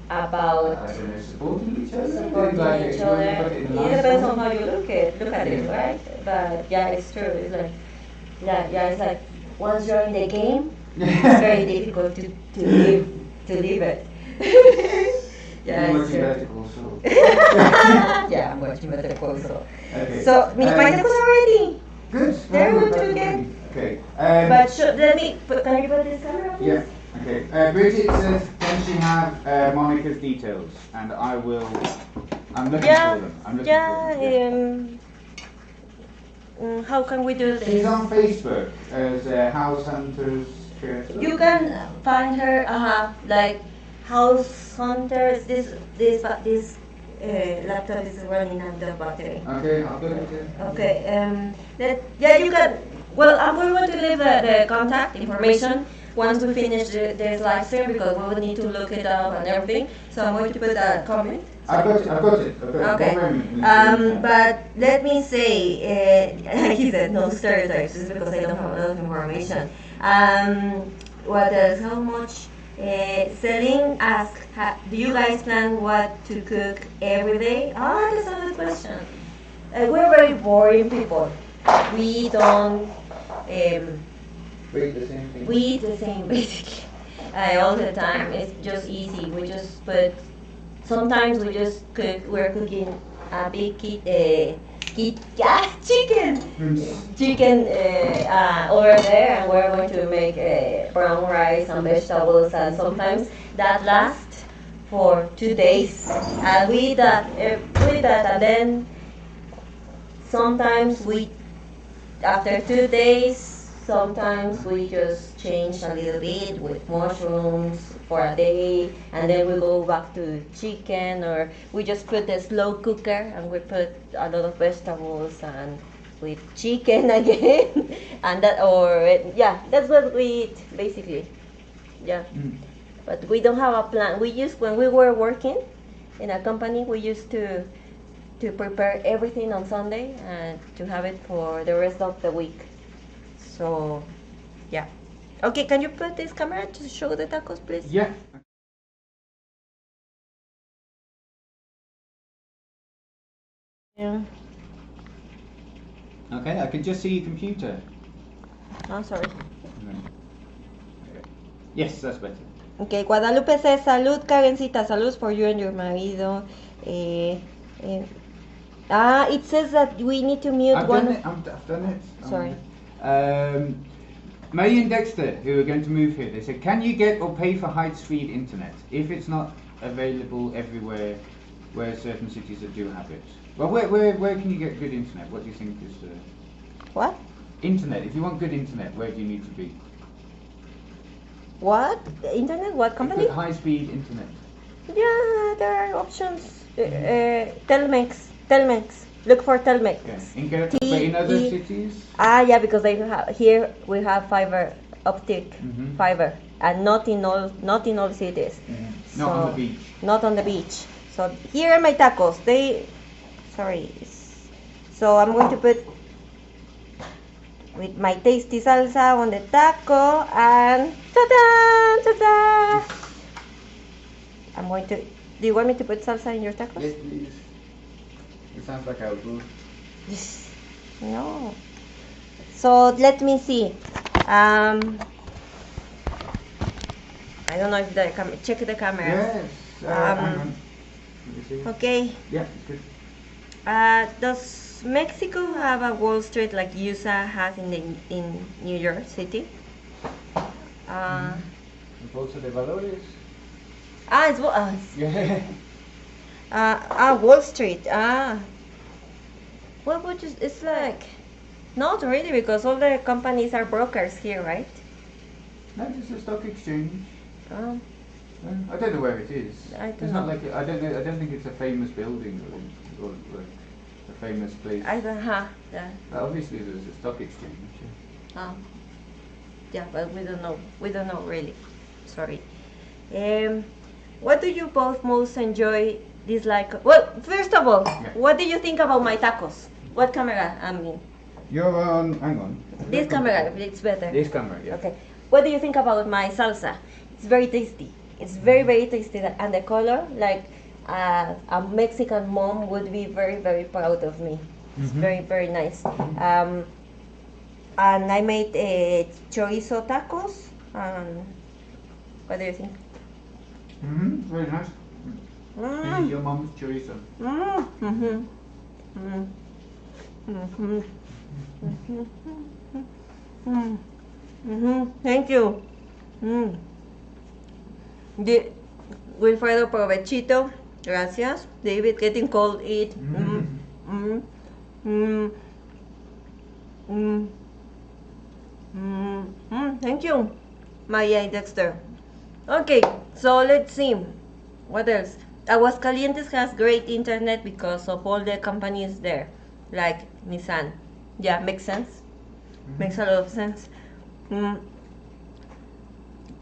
I don't know, supporting each other. It depends on how you look at it, right? But yeah, it's true. It's like it's like once you're in the game, it's very difficult to leave it. Yeah, it's true. Yeah, I'm watching much in better also. Okay. So, my tacos are ready. Good. They're Very good to very get. Okay. But let me, can you put this camera, please? Yeah. Okay. Bridget says, can she have Monica's details? And I will. I'm looking for them. I'm looking for them. How can we do She's this? on Facebook as House Hunters. You can find her, like House Hunters. This laptop is running out of battery. Okay, I'll put it in. Okay. You can. Well, I'm going to leave the contact information once we finish this live stream because we will need to look it up and everything. So I'm going to put a comment. I've got it. Okay. But let me say, like he said, no stereotypes, just because I don't have a lot of information. What else? How much? Celine asked, do you guys plan what to cook every day? Oh, that's a good question. We're very boring people. We don't. We eat the same thing. We eat the same basically all the time. It's just easy. We just put. Sometimes we just cook. We're cooking a big chicken over there, and we're going to make brown rice and vegetables, and sometimes that lasts for 2 days. And we eat that, and then sometimes after 2 days. Sometimes we just change a little bit with mushrooms for a day, and then we go back to chicken, or we just put the slow cooker and we put a lot of vegetables and with chicken again, and that's what we eat basically. Yeah, but we don't have a plan. When we were working in a company, we used to prepare everything on Sunday and to have it for the rest of the week. So, yeah. Okay, can you put this camera to show the tacos, please? Yeah. Yeah. Okay, I can just see your computer. Oh, sorry. Okay. Yes, that's better. Okay, Guadalupe says, salud, Karencita, salud for you and your marido. It says that we need to mute I've one. done it. I've done it. Sorry. May and Dexter, who are going to move here, they said, can you get or pay for high-speed internet if it's not available everywhere where certain cities that do have it? Well, where can you get good internet? What do you think is What? internet? If you want good internet, where do you need to be? What? Internet? What company? Good high-speed internet. Yeah, there are options. Telmex. Look for Telmex. Okay. In other cities? Yeah, because here we have fiber optic fiber, and not in all cities. Mm-hmm. Not on the beach. Not on the beach. So here are my tacos. So I'm going to put with my tasty salsa on the taco, and ta-da! I'm going to. Do you want me to put salsa in your tacos? Yes, please. It sounds like our food. No. So let me see. I don't know if check the camera. Yes. Hang on. Let me see. Okay. Yeah, it's good. Does Mexico have a Wall Street like USA has in New York City? Bolsa de Valores. Yeah. Wall Street. Well, it's like not really, because all the companies are brokers here, right? No, it's a stock exchange. Oh. I don't know where it is. Not Not like I don't know. I don't think it's a famous building or a famous place. Yeah. But obviously, there's a stock exchange. Yeah, but we don't know. We don't know really. Sorry. What do you both most enjoy, dislike? Well, first of all, What do you think about my tacos? What camera? I mean, You're on. Hang on. this camera. It's better. This camera. Yeah. Okay. What do you think about my salsa? It's very tasty. It's very, very tasty, and the color, like a Mexican mom would be very, very proud of me. It's very, very nice. And I made chorizo tacos. What do you think? Very nice. Your mom's chorizo. Mm. Mhm. Mm. Mhm. Thank you. Mm. Wilfredo, provechito. Gracias. David, getting cold, eat. Mm. Mm. Mm. Mm. Thank you, Maya and Dexter. Okay, so let's see. What else? Aguascalientes has great internet because of all the companies there, like Nissan. Yeah, makes sense. Makes a lot of sense. Mm.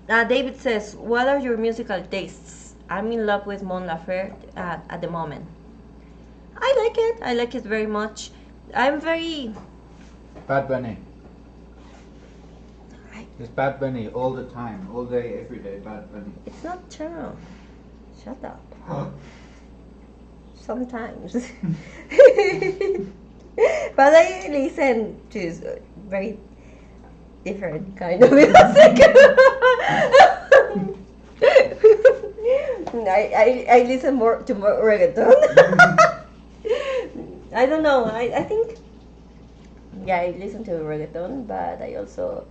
David says, what are your musical tastes? I'm in love with Mon Laferte at the moment. I like it. I like it very much. I'm very... Bad Bunny. It's Bad Bunny all the time, all day, every day. Bad Bunny. It's not true. Shut up. Sometimes. But I listen to very different kind of music. I listen more to more reggaeton. I don't know. I think, yeah, I listen to reggaeton, but I also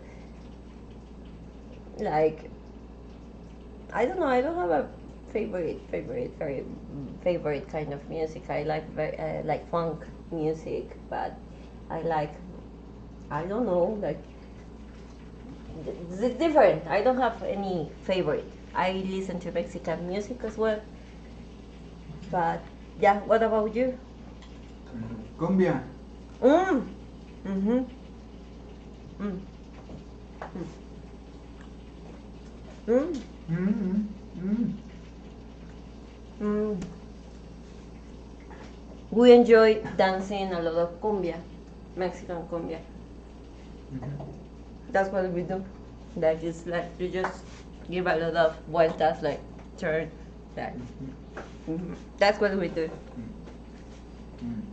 like, I don't know. I don't have a very favorite kind of music. I like funk music, but I don't know, like it's different. I don't have any favorite. I listen to Mexican music as well. But yeah, what about you? Cumbia. Mm. Mhm. Mm. Mm. Mm. Mm. Mm. We enjoy dancing a lot of cumbia, Mexican cumbia. That's what we do. Like it's like you just give a lot of vueltas, like turn, that. That's what we do.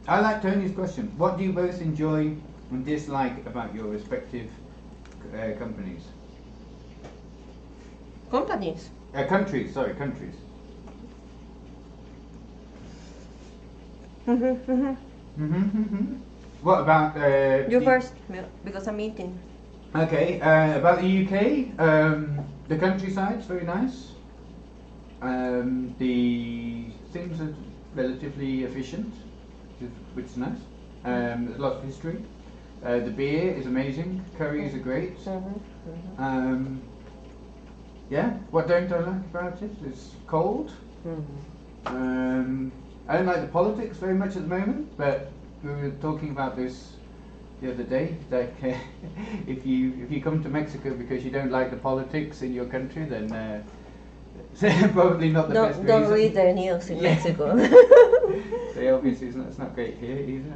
I like Tony's question. What do you both enjoy and dislike about your respective companies? Companies. Countries, sorry, countries. What about... You first, because I'm eating. Okay, about the UK, the countryside's very nice. The things are relatively efficient, which is nice. There's lots of history. The beer is amazing. Curries are great. Yeah, what don't I like about it? It's cold. I don't like the politics very much at the moment, but we were talking about this the other day. Like, if you come to Mexico because you don't like the politics in your country, then it's probably not the best reason. Don't read the news in Mexico. So obviously it's not great here either.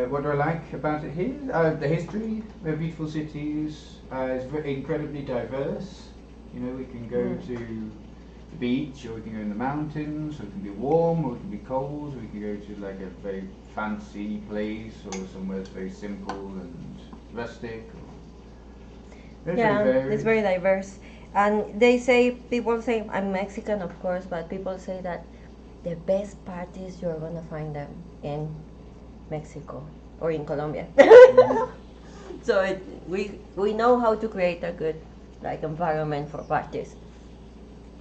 What do I like about it here? The history, the beautiful cities. It's incredibly diverse. You know, we can go to the beach, or we can go in the mountains, or it can be warm, or it can be cold, or we can go to like a very fancy place, or somewhere that's very simple and rustic. Yeah, it's very diverse. And people say, I'm Mexican, of course, but people say that the best parties you're gonna find them in Mexico or in Colombia. So we know how to create a good like environment for parties.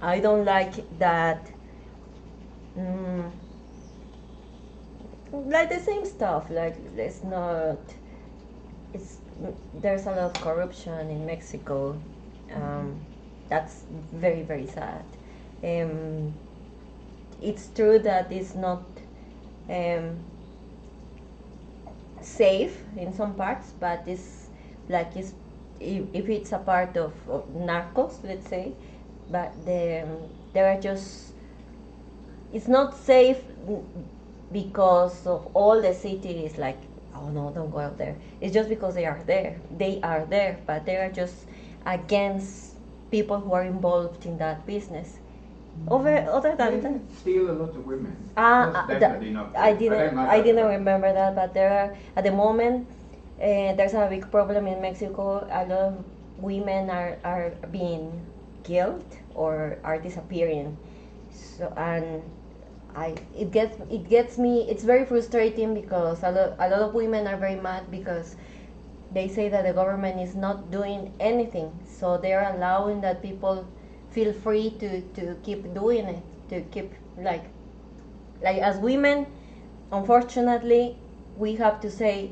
I don't like that. Like the same stuff. Like it's not. There's a lot of corruption in Mexico. That's very sad. It's true that it's not safe in some parts, but it's like if it's a part of narcos, let's say, but they are just, it's not safe because of all the cities like, oh no, don't go out there. It's just because they are there, but they are just against people who are involved in that business. Other than that, steal a lot of women. That's definitely not good. I didn't remember that, but there are at the moment there's a big problem in Mexico. A lot of women are being killed or are disappearing. So, and it gets me. It's very frustrating because a lot of women are very mad because they say that the government is not doing anything, so they're allowing that people feel free to keep doing it, to keep like as women. Unfortunately, we have to say,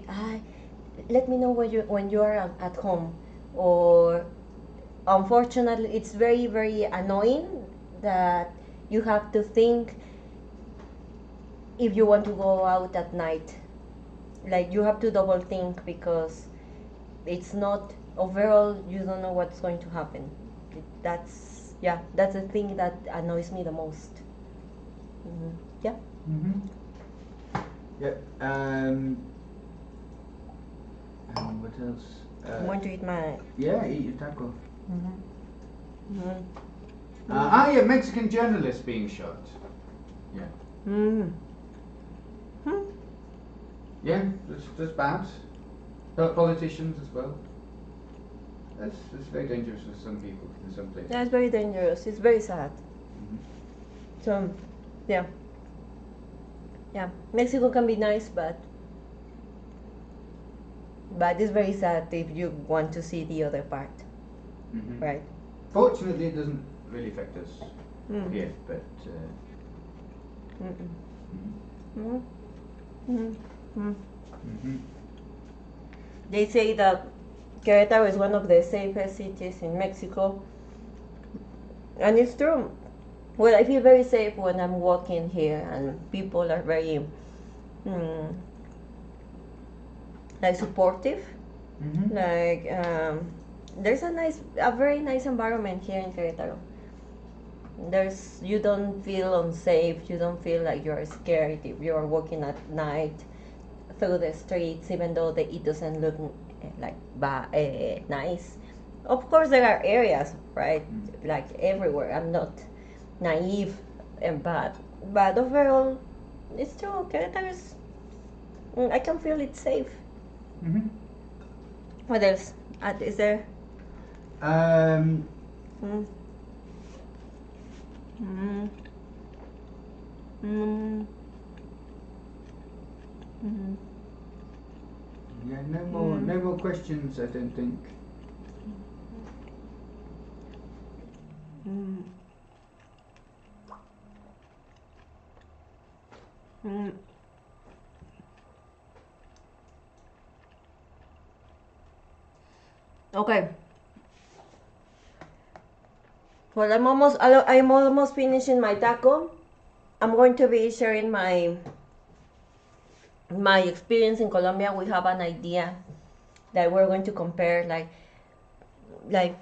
let me know when you are at home, or unfortunately, it's very very annoying that you have to think if you want to go out at night. Like you have to double think because it's not overall. You don't know what's going to happen. That's the thing that annoys me the most. Yeah. Mm-hmm. Yeah. What else? I'm going to eat my. Yeah, eat your taco. Mm. Yeah, Mexican journalist being shot. Yeah. Mm. Yeah, that's bad. Politicians as well. That's very dangerous for some people in some places. Yeah, it's very dangerous. It's very sad. Mm-hmm. So, yeah. Yeah, Mexico can be nice, but it's very sad if you want to see the other part, Mm-hmm. right? Fortunately, it doesn't really affect us here, but. Mm. Mm. Mm. Mm-hmm. They say that Querétaro is one of the safest cities in Mexico, and it's true. Well, I feel very safe when I'm walking here, and people are very like supportive. Mm-hmm. Like there's a very nice environment here in Querétaro. You don't feel unsafe. You don't feel like you're scared if you're walking at night through the streets, even though it doesn't look like nice. Of course, there are areas, right, like everywhere. I'm not naive and bad, but overall, it's true. Querétaro is. I can feel it safe. Mm-hmm. What else? Is there? Um. Mm. Mm. Mm. Mm. Yeah, no more questions. I don't think. Mm. Mm. Okay. Well, I'm almost finishing my taco. I'm going to be sharing my experience in Colombia. We have an idea that we're going to compare, like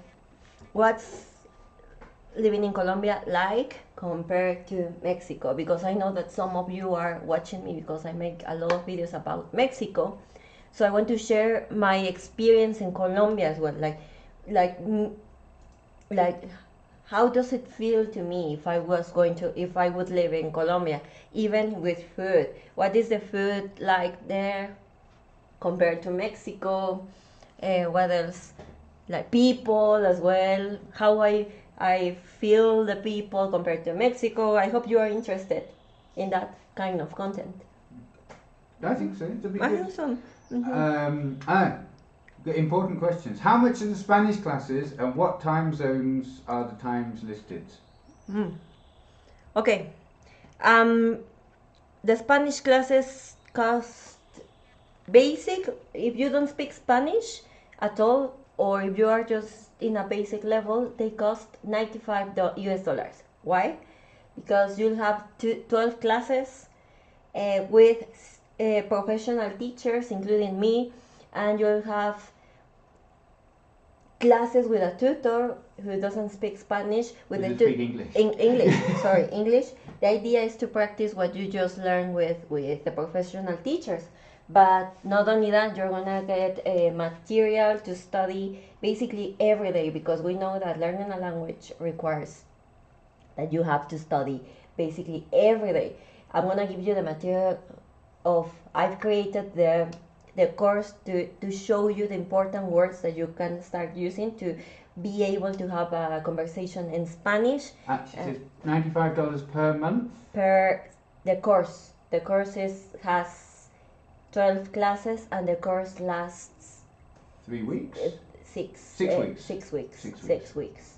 what's living in Colombia like compared to Mexico, because I know that some of you are watching me because I make a lot of videos about Mexico. So I want to share my experience in Colombia as well, like how does it feel to me if I would live in Colombia, even with food. What is the food like there compared to Mexico? What else? Like people as well. How I feel the people compared to Mexico. I hope you are interested in that kind of content. I think so. It'll be I good. think so. Mm-hmm. The important questions. How much are the Spanish classes, and what time zones are the times listed? Okay. The Spanish classes cost basic. If you don't speak Spanish at all, or if you are just in a basic level, they cost $95 US. Why? Because you'll have 12 classes with professional teachers, including me, and you'll have classes with a tutor who doesn't speak Spanish with Who the doesn't speak English. English. Sorry, English. The idea is to practice what you just learned with the professional teachers. But not only that, you're gonna get material to study basically every day, because we know that learning a language requires that you have to study basically every day. I'm gonna give you the material I've created the course to show you the important words that you can start using to be able to have a conversation in Spanish. Actually, it's $95 per month. Per The course. The course has 12 classes, and the course lasts 3 weeks? 6. 6 weeks. 6 weeks. 6 weeks. 6 weeks.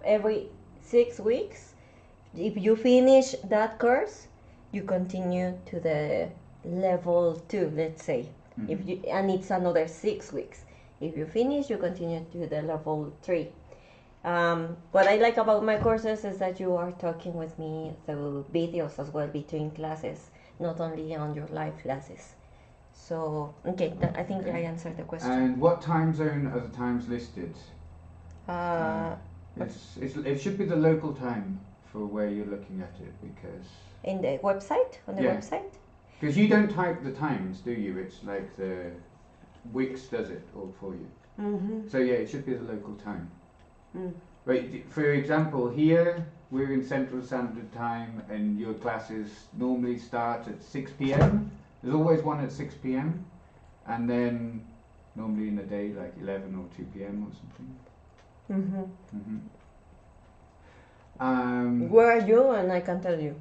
Every 6 weeks, if you finish that course, you continue to the level 2, let's say. Mhm. And it's another 6 weeks. If you finish, you continue to the level 3. What I like about my courses is that you are talking with me through videos as well between classes, not only on your live classes. So, okay, I think I answered the question. And what time zone are the times listed? It should be the local time for where you're looking at it, because in the website? On the website? Because you don't type the times, do you? It's like the Wix does it all for you. Mm-hmm. So yeah, it should be the local time. Mm. Right. For example, here we're in Central Standard Time, and your classes normally start at 6 p.m. There's always one at 6 p.m. and then normally in the day like 11 or 2 p.m. or something. Mm-hmm. Where are you? And I can tell you.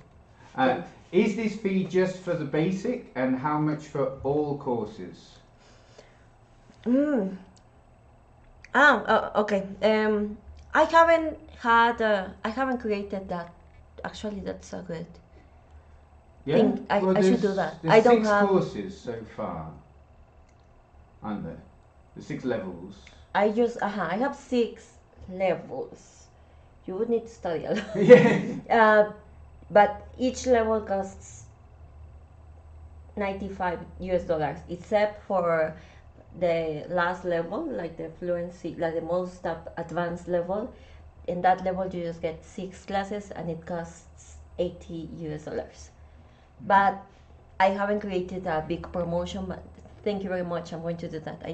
Is this fee just for the basic, and how much for all courses? Okay. I haven't created that. Actually, that's so good. Yeah, I should do that. There's I don't 6 have courses so far, aren't there? The 6 levels. I have 6 levels. You would need to study a lot. Yeah. But each level costs $95, except for the last level, like the fluency, like the most advanced level. In that level, you just get 6 classes, and it costs $80. But I haven't created a big promotion. But thank you very much. I'm going to do that. I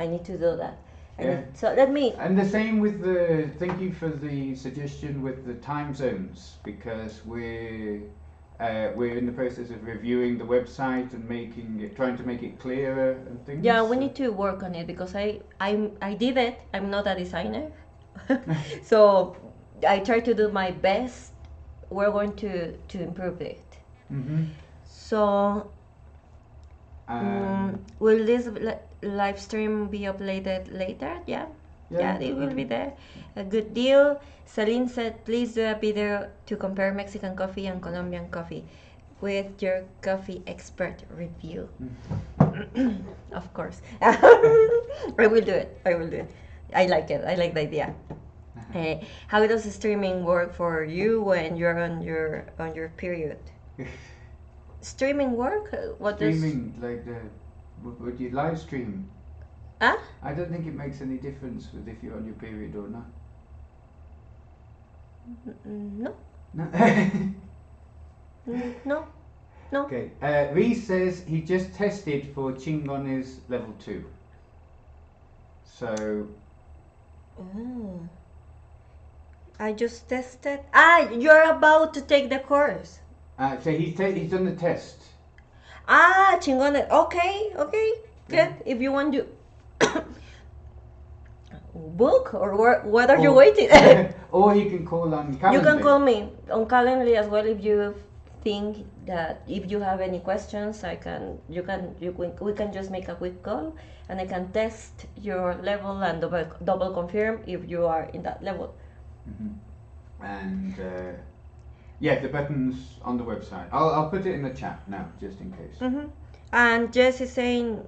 need to do that. So let me. And the same with thank you for the suggestion with the time zones, because we're in the process of reviewing the website and trying to make it clearer and things. Yeah, we need to work on it, because I did it. I'm not a designer, so I try to do my best. We're going to improve it. Mm-hmm. So will this live stream be uploaded later? Yeah, it will be there. A good deal. Celine said, please do a video to compare Mexican coffee and Colombian coffee with your coffee expert review. Of course. I will do it. I like it. I like the idea. How does streaming work for you when you're on your period? Streaming work? Streaming, like would you live stream? Huh? I don't think it makes any difference with if you're on your period or not. No. No. No. Okay. Reese says he just tested for Chingones level 2. So. I just tested. You're about to take the course. So he's done the test. Chingones. Okay. Good. If you want to book, or what are you waiting? Or he can call on Calendly. You can call me on Calendly as well if you think that if you have any questions. We can just make a quick call, and I can test your level and double confirm if you are in that level. Mm-hmm. And the button's on the website. I'll put it in the chat now, just in case. Mm-hmm. And Jess is saying,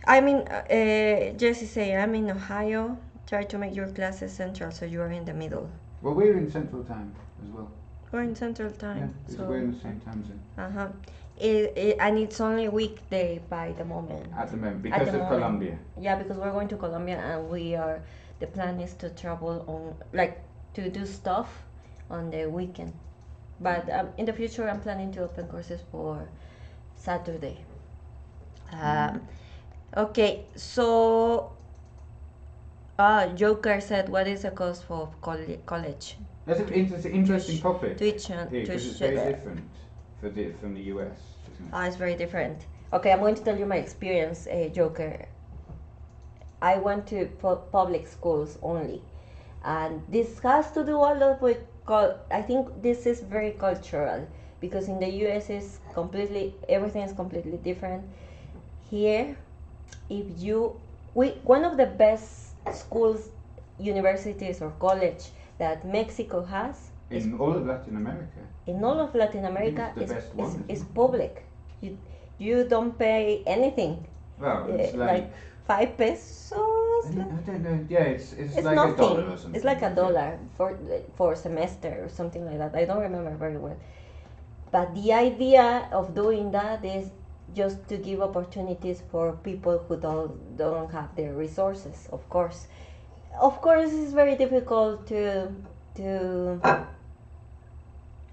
Jess is saying, I'm in Ohio. Try to make your classes central, so you are in the middle. Well, we're in Central Time as well. We're in Central Time. Yeah, so we're in the same time zone. And it's only weekday by the moment. At the moment, because of Colombia. Yeah, because we're going to Colombia, and the plan is to travel to do stuff on the weekend. But in the future, I'm planning to open courses for Saturday. Okay, so Joker said, what is the cost for college? That's an interesting topic. Tuition. Because it's very different from the US. Isn't it? It's very different. Okay, I'm going to tell you my experience, Joker. I went to public schools only, and this has to do a lot with I think this is very cultural because in the US is completely everything is completely different. Here, if you one of the best schools, universities or college that Mexico has In all of Latin America. in all of Latin America it's the best one, isn't is it? public. You don't pay anything. Well, it's like 5 pesos. I don't know. Yeah, it's It's like nothing. $1 or something. It's like Yeah. $1 for a semester or something like that. I don't remember very well. But the idea of doing that is just to give opportunities for people who don't have the resources. Of course, it's very difficult to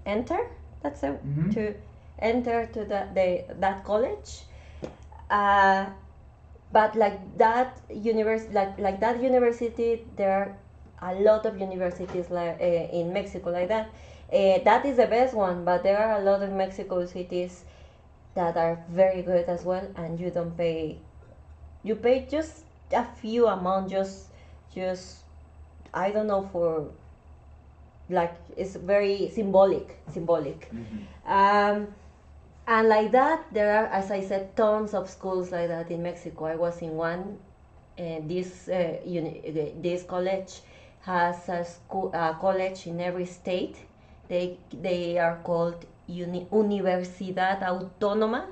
enter. That's it. Mhm. To enter to that college. But like that university, there are a lot of universities like in Mexico like that. That is the best one, but there are a lot of Mexico cities that are very good as well, and you don't pay. You pay just a few amount, just I don't know for like it's very symbolic. Mhm. And like that, there are, as I said, tons of schools like that in Mexico. I was in one. This college has a college in every state. They are called Universidad Autónoma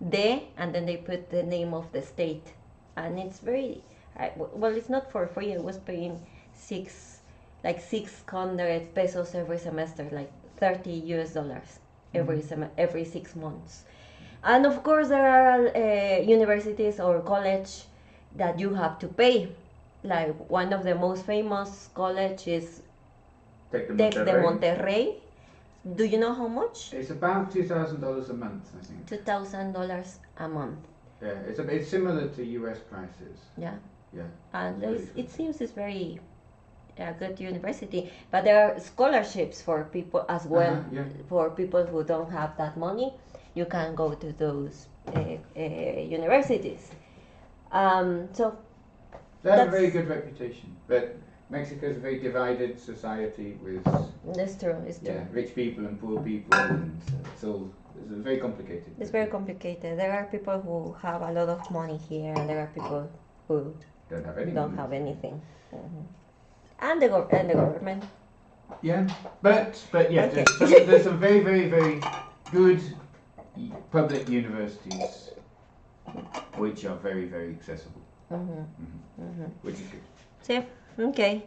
de, and then they put the name of the state, and it's very well. It's not for free. I was paying 600 pesos every semester, like $30 every 6 months. And of course, there are universities or college that you have to pay. Like one of the most famous college is Tec de Tec de Monterrey. Monterrey. Do you know how much? It's about $2,000 a month, I think. $2,000 a month. Yeah, it's similar to US prices. Yeah. Yeah. And It's it seems it's very good university, but there are scholarships for people as well. Yeah. For people who don't have that money, you can go to those universities. So They have a That's- very good reputation, but Mexico is a very divided society with that's true. It's true. rich people and poor people, and it's very complicated. It's very complicated. There are people who have a lot of money here, and there are people who Don't have any. don't money. have anything. And the government. Yeah, but yeah, Okay. there's some very, very, very good public universities which are very, very accessible, which is good. So, okay.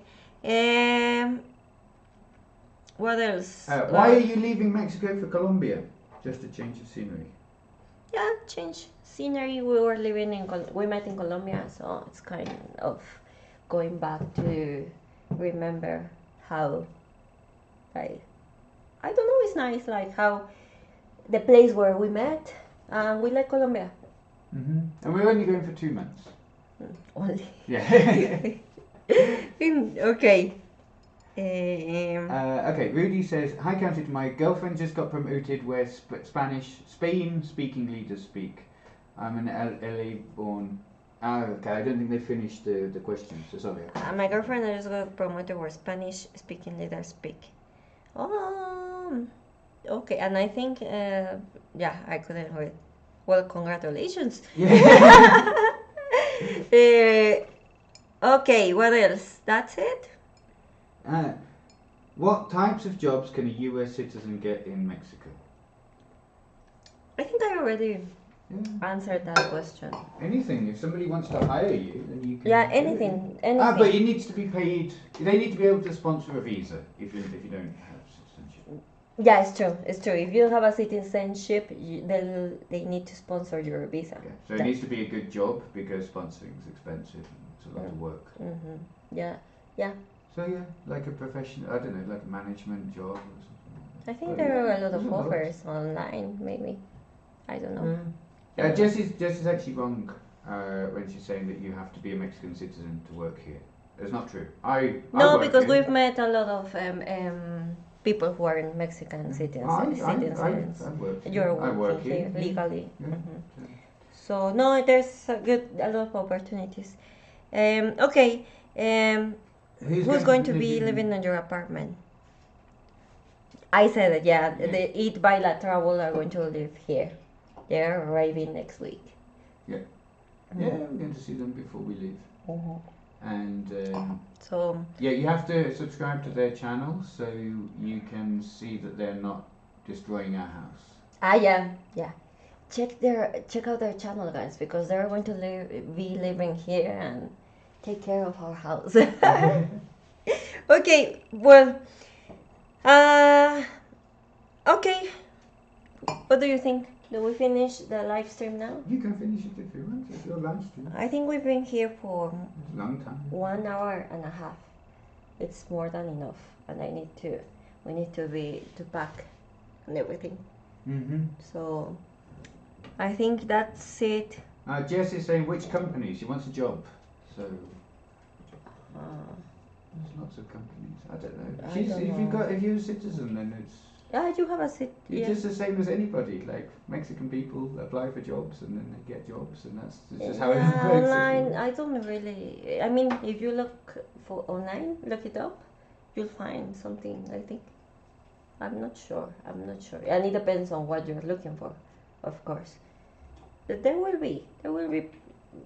What else? Why are you leaving Mexico for Colombia? Just a change of scenery. Yeah, change scenery. We were living we met in Colombia, so it's kind of going back to remember how, like, I don't know, it's nice, like how the place where we met, and we like Colombia. And we're only going for 2 months. Only. Yeah. Okay. Okay, Rudy says, hi Counted, my girlfriend just got promoted where Spain speaking leaders speak. I'm an LA born. Okay, I don't think they finished the question, so sorry. My girlfriend just got promoted where Spanish speaking leaders speak. Okay, and I think, I couldn't hear it. Well, congratulations. Yeah. Okay, what else? That's it? What types of jobs can a US citizen get in Mexico? I think I already answered that question. Anything. If somebody wants to hire you, then you can. Yeah, do it. anything. But it needs to be paid. They need to be able to sponsor a visa if you don't have citizenship. Yeah, it's true. It's true. If you have a citizenship, they need to sponsor your visa. Okay. So it needs to be a good job because sponsoring is expensive and it's a lot of work. Yeah. So yeah, like a professional, I don't know, like a management job or something. I think But there yeah, are a lot there's of a lot. offers online, maybe. I don't know. Jessie's actually wrong when she's saying that you have to be a Mexican citizen to work here. It's not true. I No, work because here. we've met a lot of people who are Mexican citizens. I've worked here. You're I work working here here legally. Yeah. So no, there's a lot of opportunities. Okay. Who's going to be living in your apartment? I said it, yeah. Yeah. The Eat Bilateral are going to live here. They're arriving next week. Yeah, we're going to see them before we leave. Mhm. And So, yeah, you have to subscribe to their channel so you can see that they're not destroying our house. yeah. Check out their channel, guys, because they're going to be living here and take care of our house. Okay, well, okay. What do you think? Do we finish the live stream now? You can finish it if you want. It's your live stream. I think we've been here for It's a long time. 1 hour and a half. It's more than enough, and we need to pack and everything. Mm-hmm. So I think that's it. Jess is saying which company she wants a job. So Uh, there's lots of companies. I don't know. I don't If you're a citizen, then it's yeah, you have a seat. it's Yeah. just the same as anybody. Like Mexican people apply for jobs and then they get jobs, and that's just how it Yeah, works. online. I don't really. I mean, if you look for online, look it up, you'll find something. I think. I'm not sure. And it depends on what you're looking for, of course. But there will be.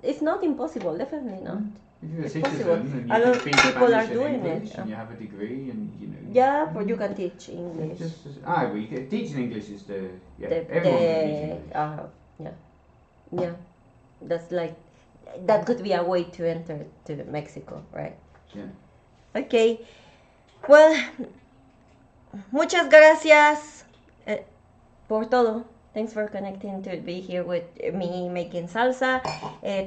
It's not impossible. Definitely not. If you're a It's citizen possible. and A you lot can of speak people are Spanish and doing English it. and you have a degree and you know. Yeah, but you can teach English. Teaching English is everyone can teach English. Yeah. That's like that could be a way to enter to Mexico, right? Yeah. Okay. Well, muchas gracias por todo. Thanks for connecting to be here with me making salsa.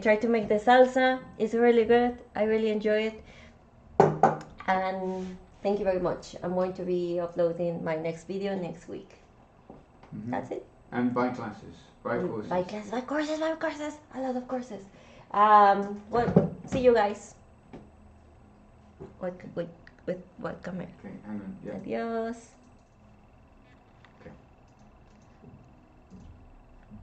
Try to make the salsa. It's really good. I really enjoy it. And thank you very much. I'm going to be uploading my next video next week. Mhm. That's it. And buy classes, buy courses. Buy courses. A lot of courses. Well, see you guys. With what camera? Okay, hang on. Yeah. Adios.